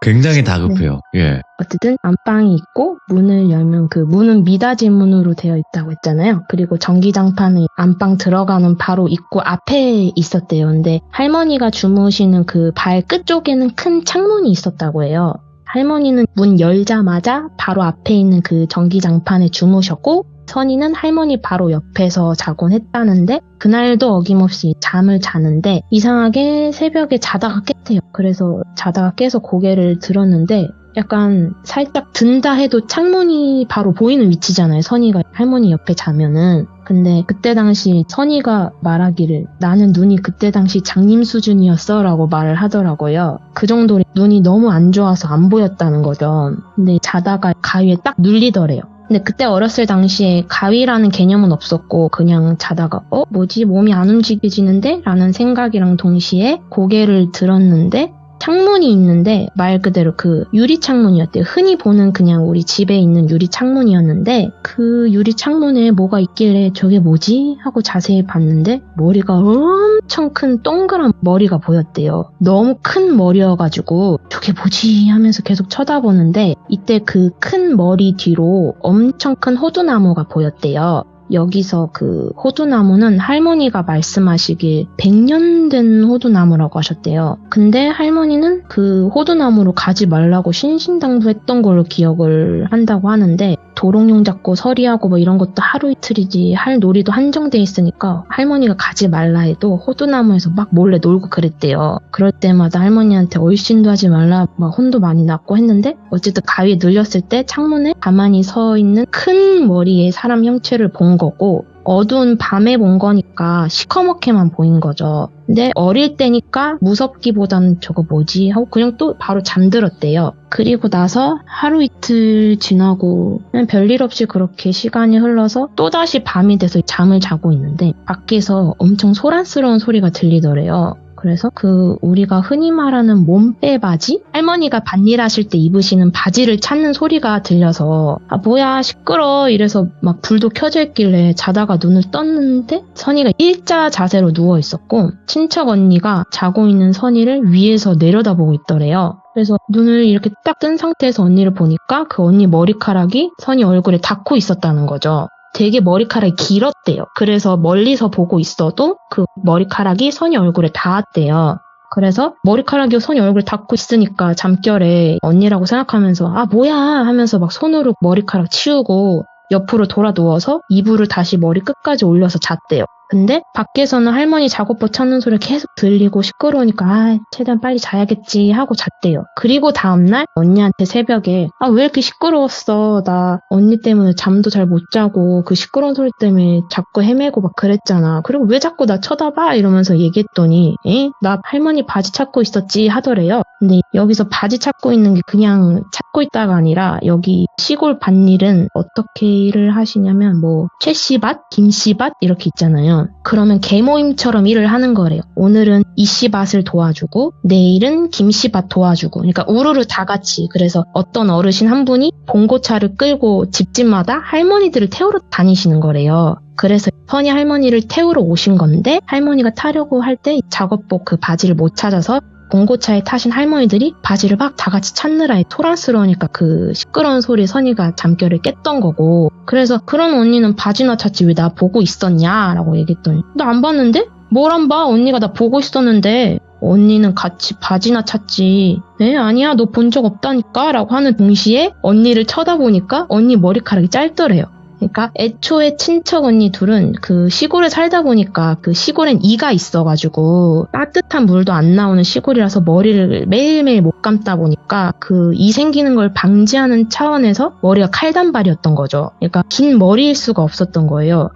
굉장히 다급해요. 네. 예. 어쨌든 안방이 있고 문을 열면 그 문은 미닫이 문으로 되어 있다고 했잖아요. 그리고 전기장판은 안방 들어가는 바로 입구 앞에 있었대요. 근데 할머니가 주무시는 그 발 끝쪽에는 큰 창문이 있었다고 해요. 할머니는 문 열자마자 바로 앞에 있는 그 전기장판에 주무셨고 선이는 할머니 바로 옆에서 자곤 했다는데 그날도 어김없이 잠을 자는데 이상하게 새벽에 자다가 깼대요. 그래서 자다가 깨서 고개를 들었는데 약간 살짝 든다 해도 창문이 바로 보이는 위치잖아요. 선이가 할머니 옆에 자면은. 근데 그때 당시 선이가 말하기를 나는 눈이 그때 당시 장님 수준이었어 라고 말을 하더라고요. 그 정도로 눈이 너무 안 좋아서 안 보였다는 거죠. 근데 자다가 가위에 딱 눌리더래요. 근데 그때 어렸을 당시에 가위라는 개념은 없었고 그냥 자다가 뭐지 몸이 안 움직여지는데? 라는 생각이랑 동시에 고개를 들었는데 창문이 있는데 말 그대로 그 유리 창문이었대요. 흔히 보는 그냥 우리 집에 있는 유리 창문이었는데 그 유리 창문에 뭐가 있길래 저게 뭐지? 하고 자세히 봤는데 머리가 엄청 큰 동그란 머리가 보였대요. 너무 큰 머리여가지고 저게 뭐지? 하면서 계속 쳐다보는데 이때 그 큰 머리 뒤로 엄청 큰 호두나무가 보였대요. 여기서 그 호두나무는 할머니가 말씀하시길 100년 된 호두나무라고 하셨대요. 근데 할머니는 그 호두나무로 가지 말라고 신신당부했던 걸로 기억을 한다고 하는데 도롱뇽 잡고 서리하고 뭐 이런 것도 하루 이틀이지 할 놀이도 한정돼 있으니까 할머니가 가지 말라 해도 호두나무에서 막 몰래 놀고 그랬대요. 그럴 때마다 할머니한테 얼씬도 하지 말라 막 혼도 많이 났고 했는데 어쨌든 가위에 눌렸을 때 창문에 가만히 서 있는 큰 머리의 사람 형체를 본 거고 어두운 밤에 본 거니까 시커멓게만 보인 거죠. 근데 어릴 때니까 무섭기보다는 저거 뭐지 하고 그냥 또 바로 잠들었대요. 그리고 나서 하루 이틀 지나고 그냥 별일 없이 그렇게 시간이 흘러서 또다시 밤이 돼서 잠을 자고 있는데 밖에서 엄청 소란스러운 소리가 들리더래요. 그래서 그 우리가 흔히 말하는 몸빼 바지? 할머니가 밭일하실 때 입으시는 바지를 찾는 소리가 들려서 아 뭐야 시끄러 이래서 막 불도 켜져 있길래 자다가 눈을 떴는데 선이가 일자 자세로 누워 있었고 친척 언니가 자고 있는 선이를 위에서 내려다보고 있더래요. 그래서 눈을 이렇게 딱 뜬 상태에서 언니를 보니까 그 언니 머리카락이 선이 얼굴에 닿고 있었다는 거죠. 되게 머리카락이 길었대요. 그래서 멀리서 보고 있어도 그 머리카락이 선이 얼굴에 닿았대요. 그래서 머리카락이 선이 얼굴에 닿고 있으니까 잠결에 언니라고 생각하면서 아 뭐야 하면서 막 손으로 머리카락 치우고 옆으로 돌아 누워서 이불을 다시 머리 끝까지 올려서 잤대요. 근데 밖에서는 할머니 작업복 찾는 소리가 계속 들리고 시끄러우니까 아 최대한 빨리 자야겠지 하고 잤대요. 그리고 다음날 언니한테 새벽에 아 왜 이렇게 시끄러웠어 나 언니 때문에 잠도 잘 못 자고 그 시끄러운 소리 때문에 자꾸 헤매고 막 그랬잖아. 그리고 왜 자꾸 나 쳐다봐 이러면서 얘기했더니 나 할머니 바지 찾고 있었지 하더래요. 근데 여기서 바지 찾고 있는 게 그냥 찾고 있다가 아니라 여기 시골 밭일은 어떻게 일을 하시냐면 뭐 최씨밭, 김씨밭 이렇게 있잖아요. 그러면 계모임처럼 일을 하는 거래요. 오늘은 이씨밭을 도와주고 내일은 김씨밭 도와주고 그러니까 우르르 다 같이. 그래서 어떤 어르신 한 분이 봉고차를 끌고 집집마다 할머니들을 태우러 다니시는 거래요. 그래서 선이 할머니를 태우러 오신 건데 할머니가 타려고 할 때 작업복 그 바지를 못 찾아서 봉고차에 타신 할머니들이 바지를 막 다 같이 찾느라 토란스러우니까 그 시끄러운 소리에 선이가 잠결을 깼던 거고 그래서 그런 언니는 바지나 찾지 왜 나 보고 있었냐 라고 얘기했더니 나 안 봤는데? 뭘 안 봐? 언니가 나 보고 있었는데 언니는 같이 바지나 찾지 아니야 너 본 적 없다니까 라고 하는 동시에 언니를 쳐다보니까 언니 머리카락이 짧더래요. 그러니까 애초에 친척 언니 둘은 그 시골에 살다 보니까 그 시골엔 이가 있어가지고 따뜻한 물도 안 나오는 시골이라서 머리를 매일매일 못 감다 보니까 그 이 생기는 걸 방지하는 차원에서 머리가 칼단발이었던 거죠. 그러니까 긴 머리일 수가 없었던 거예요.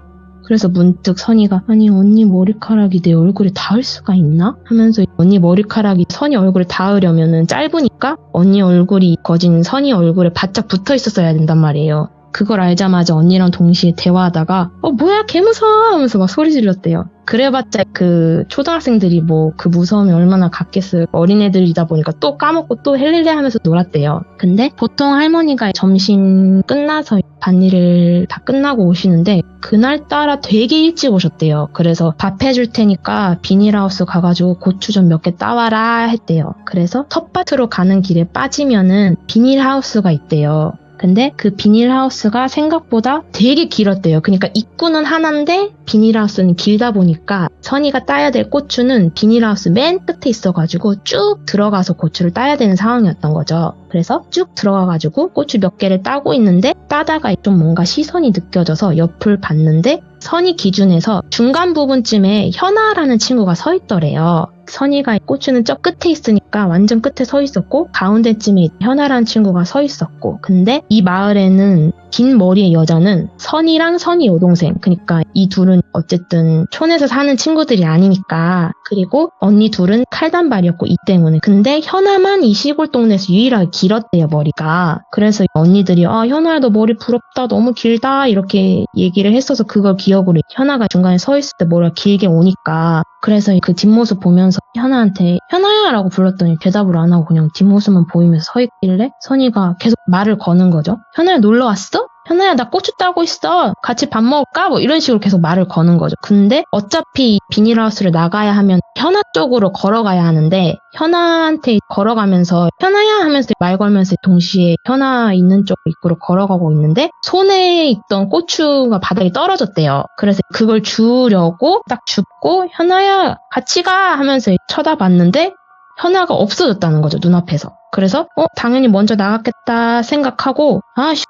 그래서 문득 선이가 아니 언니 머리카락이 내 얼굴에 닿을 수가 있나? 하면서 언니 머리카락이 선이 얼굴에 닿으려면은 짧으니까 언니 얼굴이 거진 선이 얼굴에 바짝 붙어 있었어야 된단 말이에요. 그걸 알자마자 언니랑 동시에 대화하다가 뭐야 개 무서워 하면서 막 소리 질렀대요. 그래봤자 그 초등학생들이 뭐 그 무서움이 얼마나 같겠어요. 어린애들이다 보니까 또 까먹고 또 헬렐레 하면서 놀았대요. 근데 보통 할머니가 점심 끝나서 밭일을 다 끝나고 오시는데 그날따라 되게 일찍 오셨대요. 그래서 밥 해줄 테니까 비닐하우스 가가지고 고추 좀 몇 개 따와라 했대요. 그래서 텃밭으로 가는 길에 빠지면은 비닐하우스가 있대요. 근데 그 비닐하우스가 생각보다 되게 길었대요. 그러니까 입구는 하나인데 비닐하우스는 길다 보니까 선이가 따야 될 고추는 비닐하우스 맨 끝에 있어가지고 쭉 들어가서 고추를 따야 되는 상황이었던 거죠. 그래서 쭉 들어가가지고 고추 몇 개를 따고 있는데 따다가 좀 뭔가 시선이 느껴져서 옆을 봤는데 선희 기준에서 중간 부분쯤에 현아라는 친구가 서 있더래요. 선희가 고추는 저 끝에 있으니까 완전 끝에 서 있었고 가운데쯤에 현아라는 친구가 서 있었고 근데 이 마을에는 긴 머리의 여자는 선희랑 선희 여동생 그러니까 이 둘은 어쨌든 촌에서 사는 친구들이 아니니까 그리고 언니 둘은 칼단발이었고 이 때문에 근데 현아만 이 시골 동네에서 유일하게 길었대요 머리가. 그래서 언니들이 현아야 너 머리 부럽다 너무 길다 이렇게 얘기를 했어서 그걸 기억으로 현아가 중간에 서 있을 때 머리가 길게 오니까 그래서 그 뒷모습 보면서 현아한테 현아야 라고 불렀더니 대답을 안 하고 그냥 뒷모습만 보이면서 서 있길래 선희가 계속 말을 거는 거죠. 현아야 놀러 왔어? 현아야 나 고추 따고 있어 같이 밥 먹을까? 뭐 이런 식으로 계속 말을 거는 거죠. 근데 어차피 비닐하우스를 나가야 하면 현아 쪽으로 걸어가야 하는데 현아한테 걸어가면서 현아야 하면서 말 걸면서 동시에 현아 있는 쪽 입구로 걸어가고 있는데 손에 있던 고추가 바닥에 떨어졌대요. 그래서 그걸 주우려고 딱 줍고 현아야 같이 가 하면서 쳐다봤는데 현아가 없어졌다는 거죠 눈앞에서. 그래서 당연히 먼저 나갔겠다 생각하고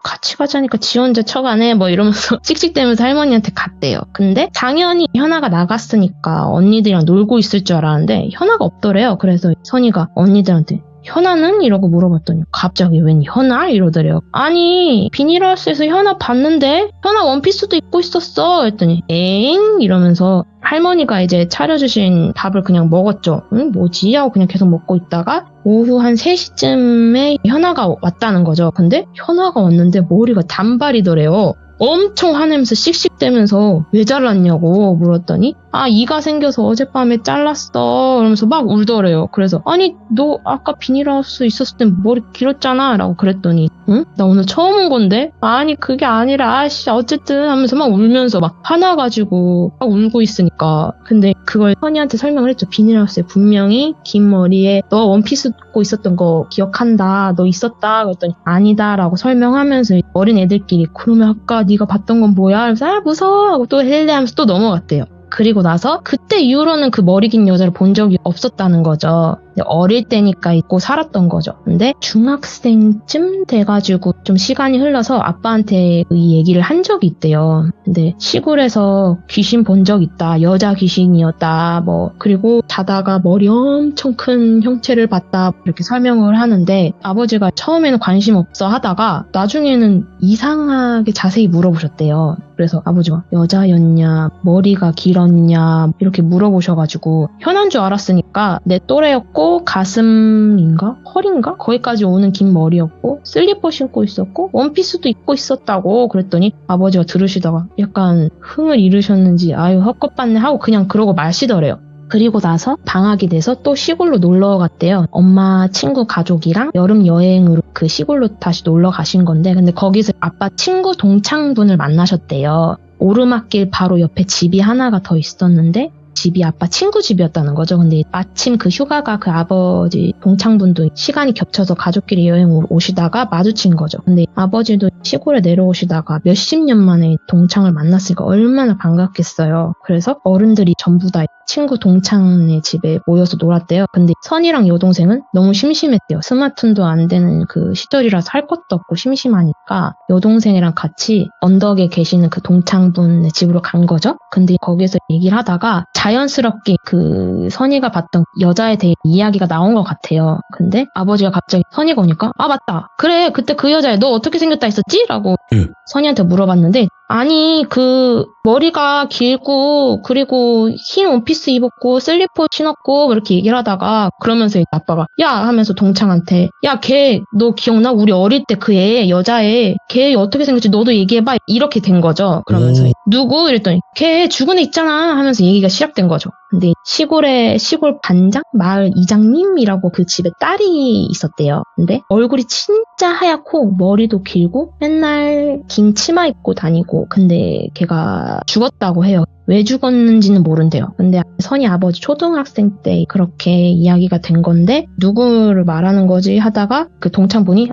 같이 가자니까 지 혼자 쳐가네 뭐 이러면서 씩씩대면서 할머니한테 갔대요. 근데 당연히 현아가 나갔으니까 언니들이랑 놀고 있을 줄 알았는데 현아가 없더래요. 그래서 선희가 언니들한테 현아는? 이러고 물어봤더니 갑자기 웬 현아? 이러더래요. 아니 비닐하우스에서 현아 봤는데 현아 원피스도 입고 있었어 했더니 에잉? 이러면서 할머니가 이제 차려주신 밥을 그냥 먹었죠. 응? 뭐지? 하고 그냥 계속 먹고 있다가 오후 한 3시쯤에 현아가 왔다는 거죠. 근데 현아가 왔는데 머리가 단발이더래요. 엄청 화내면서 씩씩대면서 왜 잘랐냐고 물었더니 이가 생겨서 어젯밤에 잘랐어 그러면서 막 울더래요. 그래서 아니 너 아까 비닐하우스 있었을 땐 머리 길었잖아 라고 그랬더니 응? 나 오늘 처음 온 건데 아니 그게 아니라 어쨌든 하면서 막 울면서 막 화나가지고 막 울고 있으니까 근데 그걸 선희한테 설명을 했죠. 비닐하우스에 분명히 긴 머리에 너 원피스 입고 있었던 거 기억한다 너 있었다 그랬더니 아니다 라고 설명하면서 어린 애들끼리 그러면 아까 네가 봤던 건 뭐야? 그래서 무서워 하고 또 헬레하면서 또 넘어갔대요. 그리고 나서 그때 이후로는 그 머리 긴 여자를 본 적이 없었다는 거죠. 어릴 때니까 잊고 살았던 거죠. 근데 중학생쯤 돼가지고 좀 시간이 흘러서 아빠한테 이 얘기를 한 적이 있대요. 근데 시골에서 귀신 본 적 있다. 여자 귀신이었다. 그리고 자다가 머리 엄청 큰 형체를 봤다. 이렇게 설명을 하는데 아버지가 처음에는 관심 없어 하다가 나중에는 이상하게 자세히 물어보셨대요. 그래서 아버지가 여자였냐 머리가 길었냐 이렇게 물어보셔가지고 현아인 줄 알았으니까 내 또래였고 가슴인가 허리인가 거기까지 오는 긴 머리였고 슬리퍼 신고 있었고 원피스도 입고 있었다고 그랬더니 아버지가 들으시다가 약간 흥을 잃으셨는지 아유 헛것봤네 하고 그냥 그러고 마시더래요. 그리고 나서 방학이 돼서 또 시골로 놀러 갔대요. 엄마 친구 가족이랑 여름 여행으로 그 시골로 다시 놀러 가신 건데 근데 거기서 아빠 친구 동창분을 만나셨대요. 오르막길 바로 옆에 집이 하나가 더 있었는데 집이 아빠 친구 집이었다는 거죠. 근데 마침 그 휴가가 그 아버지 동창분도 시간이 겹쳐서 가족끼리 여행으로 오시다가 마주친 거죠. 근데 아버지도 시골에 내려오시다가 몇십 년 만에 동창을 만났으니까 얼마나 반갑겠어요. 그래서 어른들이 전부 다 친구 동창네 집에 모여서 놀았대요. 근데 선이랑 여동생은 너무 심심했대요. 스마트폰도 안 되는 그 시절이라서 할 것도 없고 심심하니까 여동생이랑 같이 언덕에 계시는 그 동창분의 집으로 간 거죠. 근데 거기서 얘기를 하다가 자연스럽게 그 선이가 봤던 여자에 대해 이야기가 나온 것 같아요. 근데 아버지가 갑자기 선이가 오니까 맞다. 그래 그때 그 여자애 너 어떻게 생겼다 했었지? 라고 선이한테 물어봤는데 아니 그 머리가 길고 그리고 흰 원피스 입었고 슬리퍼 신었고 이렇게 얘기를 하다가 그러면서 아빠가 야 하면서 동창한테 야 걔 너 기억나? 우리 어릴 때 그 애 여자애 걔 어떻게 생겼지 너도 얘기해봐 이렇게 된 거죠. 그러면서 누구? 이랬더니 걔 죽은 애 있잖아 하면서 얘기가 시작된 거죠. 근데 시골에 시골 반장? 마을 이장님이라고 그 집에 딸이 있었대요. 근데 얼굴이 진짜 하얗고 머리도 길고 맨날 긴 치마 입고 다니고 근데 걔가 죽었다고 해요. 왜 죽었는지는 모른대요. 근데 선이 아버지 초등학생 때 그렇게 이야기가 된 건데 누구를 말하는 거지 하다가 그 동창분이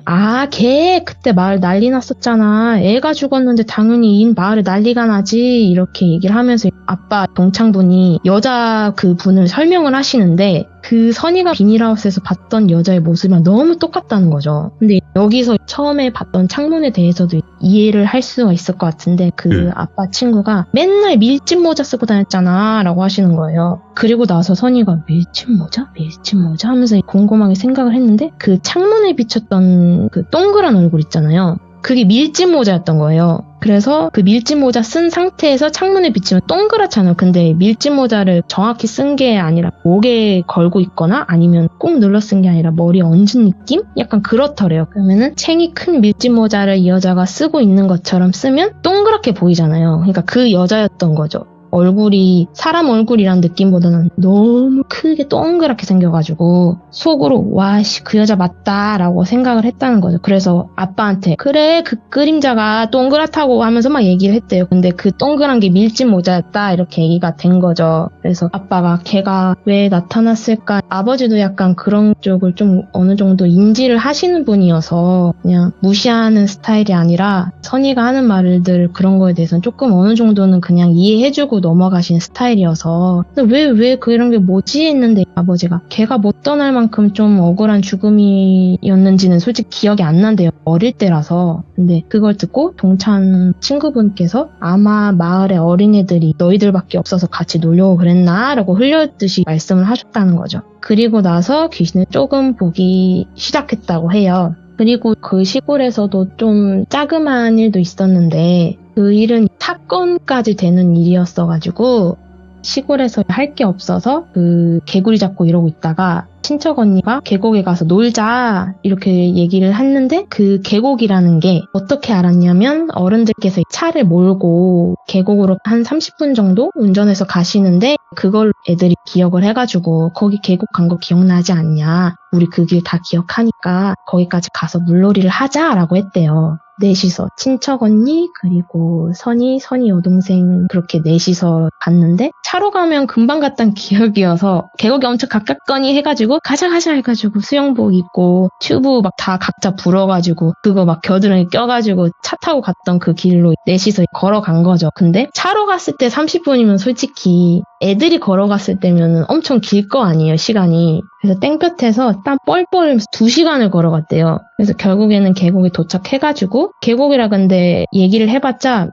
걔 그때 마을 난리 났었잖아. 애가 죽었는데 당연히 이 마을에 난리가 나지 이렇게 얘기를 하면서 아빠 동창분이 여자 그 분을 설명을 하시는데 그 선이가 비닐하우스에서 봤던 여자의 모습이랑 너무 똑같다는 거죠. 근데 여기서 처음에 봤던 창문에 대해서도 이해를 할 수가 있을 것 같은데 그 아빠 친구가 맨날 밀짚 모자 쓰고 다녔잖아 라고 하시는 거예요. 그리고 나서 선이가 밀짚 모자? 밀짚 모자? 하면서 곰곰하게 생각을 했는데 그 창문에 비쳤던 그 동그란 얼굴 있잖아요. 그게 밀짚 모자였던 거예요. 그래서 그 밀짚 모자 쓴 상태에서 창문에 비치면 동그랗잖아요. 근데 밀짚 모자를 정확히 쓴 게 아니라 목에 걸고 있거나 아니면 꾹 눌러 쓴 게 아니라 머리에 얹은 느낌? 약간 그렇더래요. 그러면은 챙이 큰 밀짚 모자를 이 여자가 쓰고 있는 것처럼 쓰면 동그랗게 보이잖아요. 그러니까 그 여자였던 거죠. 얼굴이 사람 얼굴이란 느낌보다는 너무 크게 동그랗게 생겨가지고 속으로 와씨 그 여자 맞다 라고 생각을 했다는 거죠. 그래서 아빠한테 그래 그 그림자가 동그랗다고 하면서 막 얘기를 했대요. 근데 그 동그란 게 밀짚 모자였다 이렇게 얘기가 된 거죠. 그래서 아빠가 걔가 왜 나타났을까, 아버지도 약간 그런 쪽을 좀 어느 정도 인지를 하시는 분이어서 그냥 무시하는 스타일이 아니라 선이가 하는 말들 그런 거에 대해서는 조금 어느 정도는 그냥 이해해주고 넘어가신 스타일이어서 근데 왜 그런 게 뭐지 했는데 아버지가 걔가 못 떠날 만큼 좀 억울한 죽음이었는지는 솔직히 기억이 안 난대요. 어릴 때라서. 근데 그걸 듣고 동찬 친구분께서 아마 마을의 어린애들이 너희들밖에 없어서 같이 놀려고 그랬나? 라고 흘렸듯이 말씀을 하셨다는 거죠. 그리고 나서 귀신을 조금 보기 시작했다고 해요. 그리고 그 시골에서도 좀 자그마한 일도 있었는데 그 일은 사건까지 되는 일이었어가지고 시골에서 할 게 없어서 그 개구리 잡고 이러고 있다가 친척 언니가 계곡에 가서 놀자 이렇게 얘기를 했는데 그 계곡이라는 게 어떻게 알았냐면 어른들께서 차를 몰고 계곡으로 한 30분 정도 운전해서 가시는데 그걸 애들이 기억을 해가지고 거기 계곡 간 거 기억나지 않냐, 우리 그 길 다 기억하니까 거기까지 가서 물놀이를 하자라고 했대요. 넷이서 친척 언니 그리고 선이 여동생 그렇게 넷이서 갔는데 차로 가면 금방 갔던 기억이어서 계곡이 엄청 가깝거니 해가지고 가자 해가지고 수영복 입고 튜브 막 다 각자 불어가지고 그거 막 겨드랑이 껴가지고 차 타고 갔던 그 길로 넷이서 걸어간 거죠. 근데 차로 갔을 때 30분이면 솔직히 애들이 걸어갔을 때면 엄청 길 거 아니에요, 시간이. 그래서 땡볕에서 땀 뻘뻘 흘리면서 2시간을 걸어갔대요. 그래서 결국에는 계곡에 도착해가지고 계곡이라 근데 얘기를 해봤자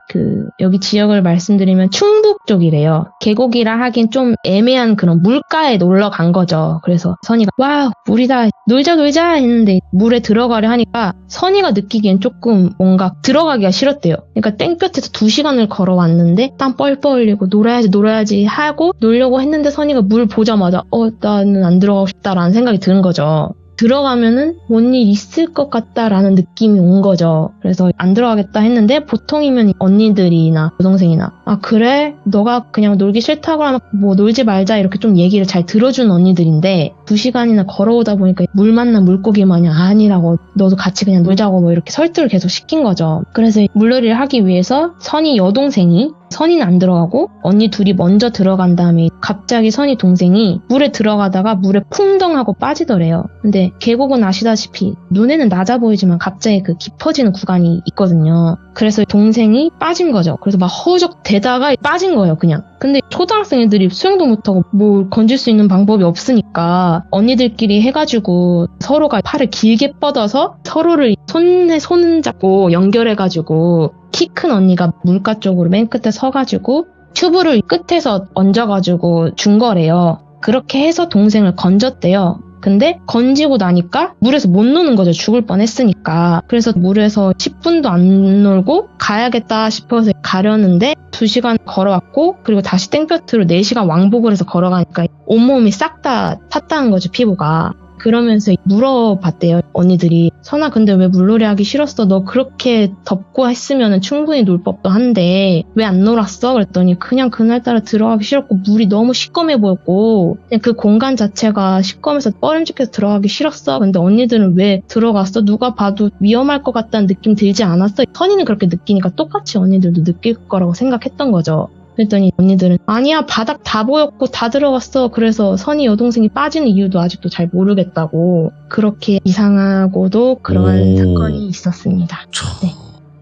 여기 지역을 말씀드리면 충북 쪽이래요. 계곡이라 하긴 좀 애매한 그런 물가에 놀러 간 거죠. 그래서 선이가 와 물이다 놀자 했는데 물에 들어가려 하니까 선이가 느끼기엔 조금 뭔가 들어가기가 싫었대요. 그러니까 땡볕에서 2시간을 걸어왔는데 땀 뻘뻘 흘리고 놀아야지 하고 놀려고 했는데 선이가 물 보자마자 나는 안 들어가고 싶다라는 생각이 드는 거죠. 들어가면은 뭔 일 있을 것 같다라는 느낌이 온 거죠. 그래서 안 들어가겠다 했는데 보통이면 언니들이나 여동생이나 그래? 너가 그냥 놀기 싫다고 하면 뭐 놀지 말자 이렇게 좀 얘기를 잘 들어주는 언니들인데 2시간이나 걸어오다 보니까 물 만나 물고기 마냥 아니라고 너도 같이 그냥 놀자고 뭐 이렇게 설득을 계속 시킨 거죠. 그래서 물놀이를 하기 위해서 선이 여동생이 선이는 안 들어가고 언니 둘이 먼저 들어간 다음에 갑자기 선이 동생이 물에 들어가다가 물에 풍덩 하고 빠지더래요. 근데 계곡은 아시다시피 눈에는 낮아 보이지만 갑자기 그 깊어지는 구간이 있거든요. 그래서 동생이 빠진 거죠. 그래서 막 허우적 대다가 빠진 거예요, 그냥. 근데 초등학생 애들이 수영도 못하고 뭘 건질 수 있는 방법이 없으니까 언니들끼리 해가지고 서로가 팔을 길게 뻗어서 서로를 손에 손 잡고 연결해가지고 키 큰 언니가 물가 쪽으로 맨 끝에 서가지고 튜브를 끝에서 얹어가지고 준 거래요. 그렇게 해서 동생을 건졌대요. 근데 건지고 나니까 물에서 못 노는 거죠. 죽을 뻔했으니까. 그래서 물에서 10분도 안 놀고 가야겠다 싶어서 가려는데 2시간 걸어왔고 그리고 다시 땡볕으로 4시간 왕복을 해서 걸어가니까 온몸이 싹 다 탔다는 거죠, 피부가. 그러면서 물어봤대요, 언니들이. 선아, 근데 왜 물놀이 하기 싫었어? 너 그렇게 덥고 했으면 충분히 놀 법도 한데 왜 안 놀았어? 그랬더니 그냥 그날따라 들어가기 싫었고 물이 너무 시꺼매 보였고 그냥 그 공간 자체가 시꺼매서 뻐름직해서 들어가기 싫었어. 근데 언니들은 왜 들어갔어? 누가 봐도 위험할 것 같다는 느낌 들지 않았어? 선이는 그렇게 느끼니까 똑같이 언니들도 느낄 거라고 생각했던 거죠. 그랬더니 언니들은 아니야, 바닥 다 보였고 다 들어갔어. 그래서 선이 여동생이 빠지는 이유도 아직도 잘 모르겠다고. 그렇게 이상하고도 그러한 사건이 있었습니다. 네.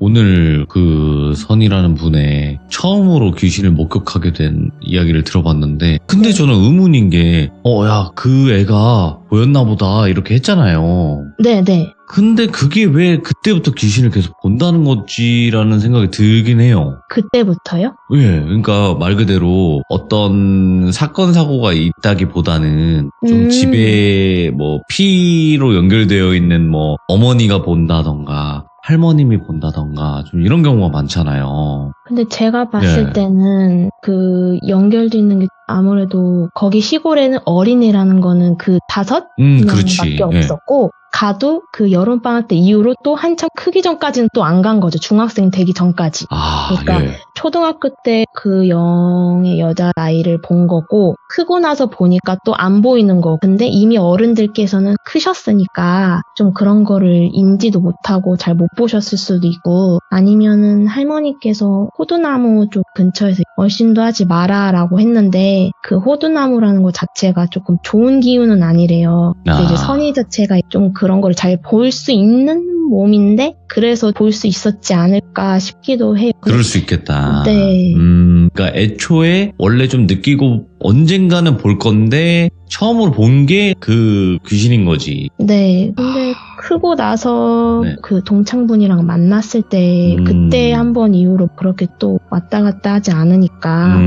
오늘 그 선이라는 분의 처음으로 귀신을 목격하게 된 이야기를 들어봤는데 근데 저는 의문인 게 야, 그 애가 보였나 보다 이렇게 했잖아요. 네네. 근데 그게 왜 그때부터 귀신을 계속 본다는 거지라는 생각이 들긴 해요. 그때부터요? 예, 그러니까 말 그대로 어떤 사건 사고가 있다기보다는 좀 집에 뭐 피로 연결되어 있는 뭐 어머니가 본다던가 할머님이 본다던가 좀 이런 경우가 많잖아요. 근데 제가 봤을 예. 때는 그 연결돼 있는 게 아무래도 거기 시골에는 어린이라는 거는 그 5명밖에 그렇지. 예. 없었고 가도 그 여름방학 때 이후로 또 한참 크기 전까지는 또 안 간 거죠. 중학생 되기 전까지. 아, 그러니까 예. 초등학교 때 그 영의 여자아이를 본 거고 크고 나서 보니까 또 안 보이는 거. 근데 이미 어른들께서는 크셨으니까 좀 그런 거를 인지도 못하고 잘 못 보셨을 수도 있고 아니면은 할머니께서 호두나무 쪽 근처에서 얼씬도 하지 마라 라고 했는데 그 호두나무라는 것 자체가 조금 좋은 기운은 아니래요. 근데 이제 선의 자체가 좀 그런 걸 잘 볼 수 있는 몸인데 그래서 볼 수 있었지 않을까 싶기도 해요. 그럴 수 있겠다. 네. 그러니까 애초에 원래 좀 느끼고 언젠가는 볼 건데 처음으로 본 게 그 귀신인 거지. 네. 근데 크고 나서 네. 그 동창분이랑 만났을 때 그때 한 번 이후로 그렇게 또 왔다 갔다 하지 않으니까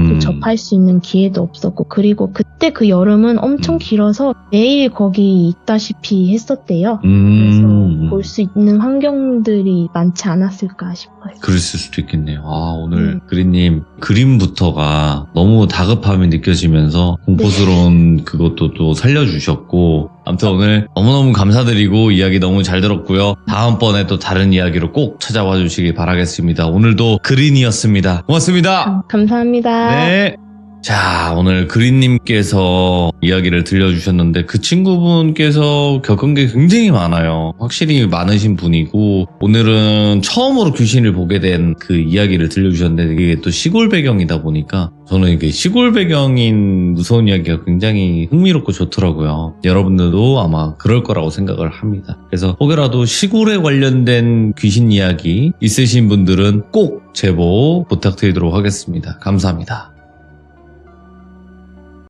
또 접할 수 있는 기회도 없었고 그리고 그때 그 여름은 엄청 길어서 매일 거기 있다시피 했었대요. 그래서 볼 수 있는 환경들이 많지 않았을까 싶어요. 그랬을 수도 있겠네요. 아, 오늘 그린님 그림부터가 너무 다급함이 느껴지면서 공포스러운 그것도 또 살려주셨고 아무튼 오늘 너무너무 감사드리고 이야기 너무 잘 들었고요. 다음번에 또 다른 이야기로 꼭 찾아와 주시기 바라겠습니다. 오늘도 그린이었습니다. 고맙습니다. 감사합니다. 네. 자, 오늘 그린님께서 이야기를 들려주셨는데 그 친구분께서 겪은 게 굉장히 많아요. 확실히 많으신 분이고 오늘은 처음으로 귀신을 보게 된 그 이야기를 들려주셨는데 이게 또 시골 배경이다 보니까 저는 이게 시골 배경인 무서운 이야기가 굉장히 흥미롭고 좋더라고요. 여러분들도 아마 그럴 거라고 생각을 합니다. 그래서 혹여라도 시골에 관련된 귀신 이야기 있으신 분들은 꼭 제보 부탁드리도록 하겠습니다. 감사합니다.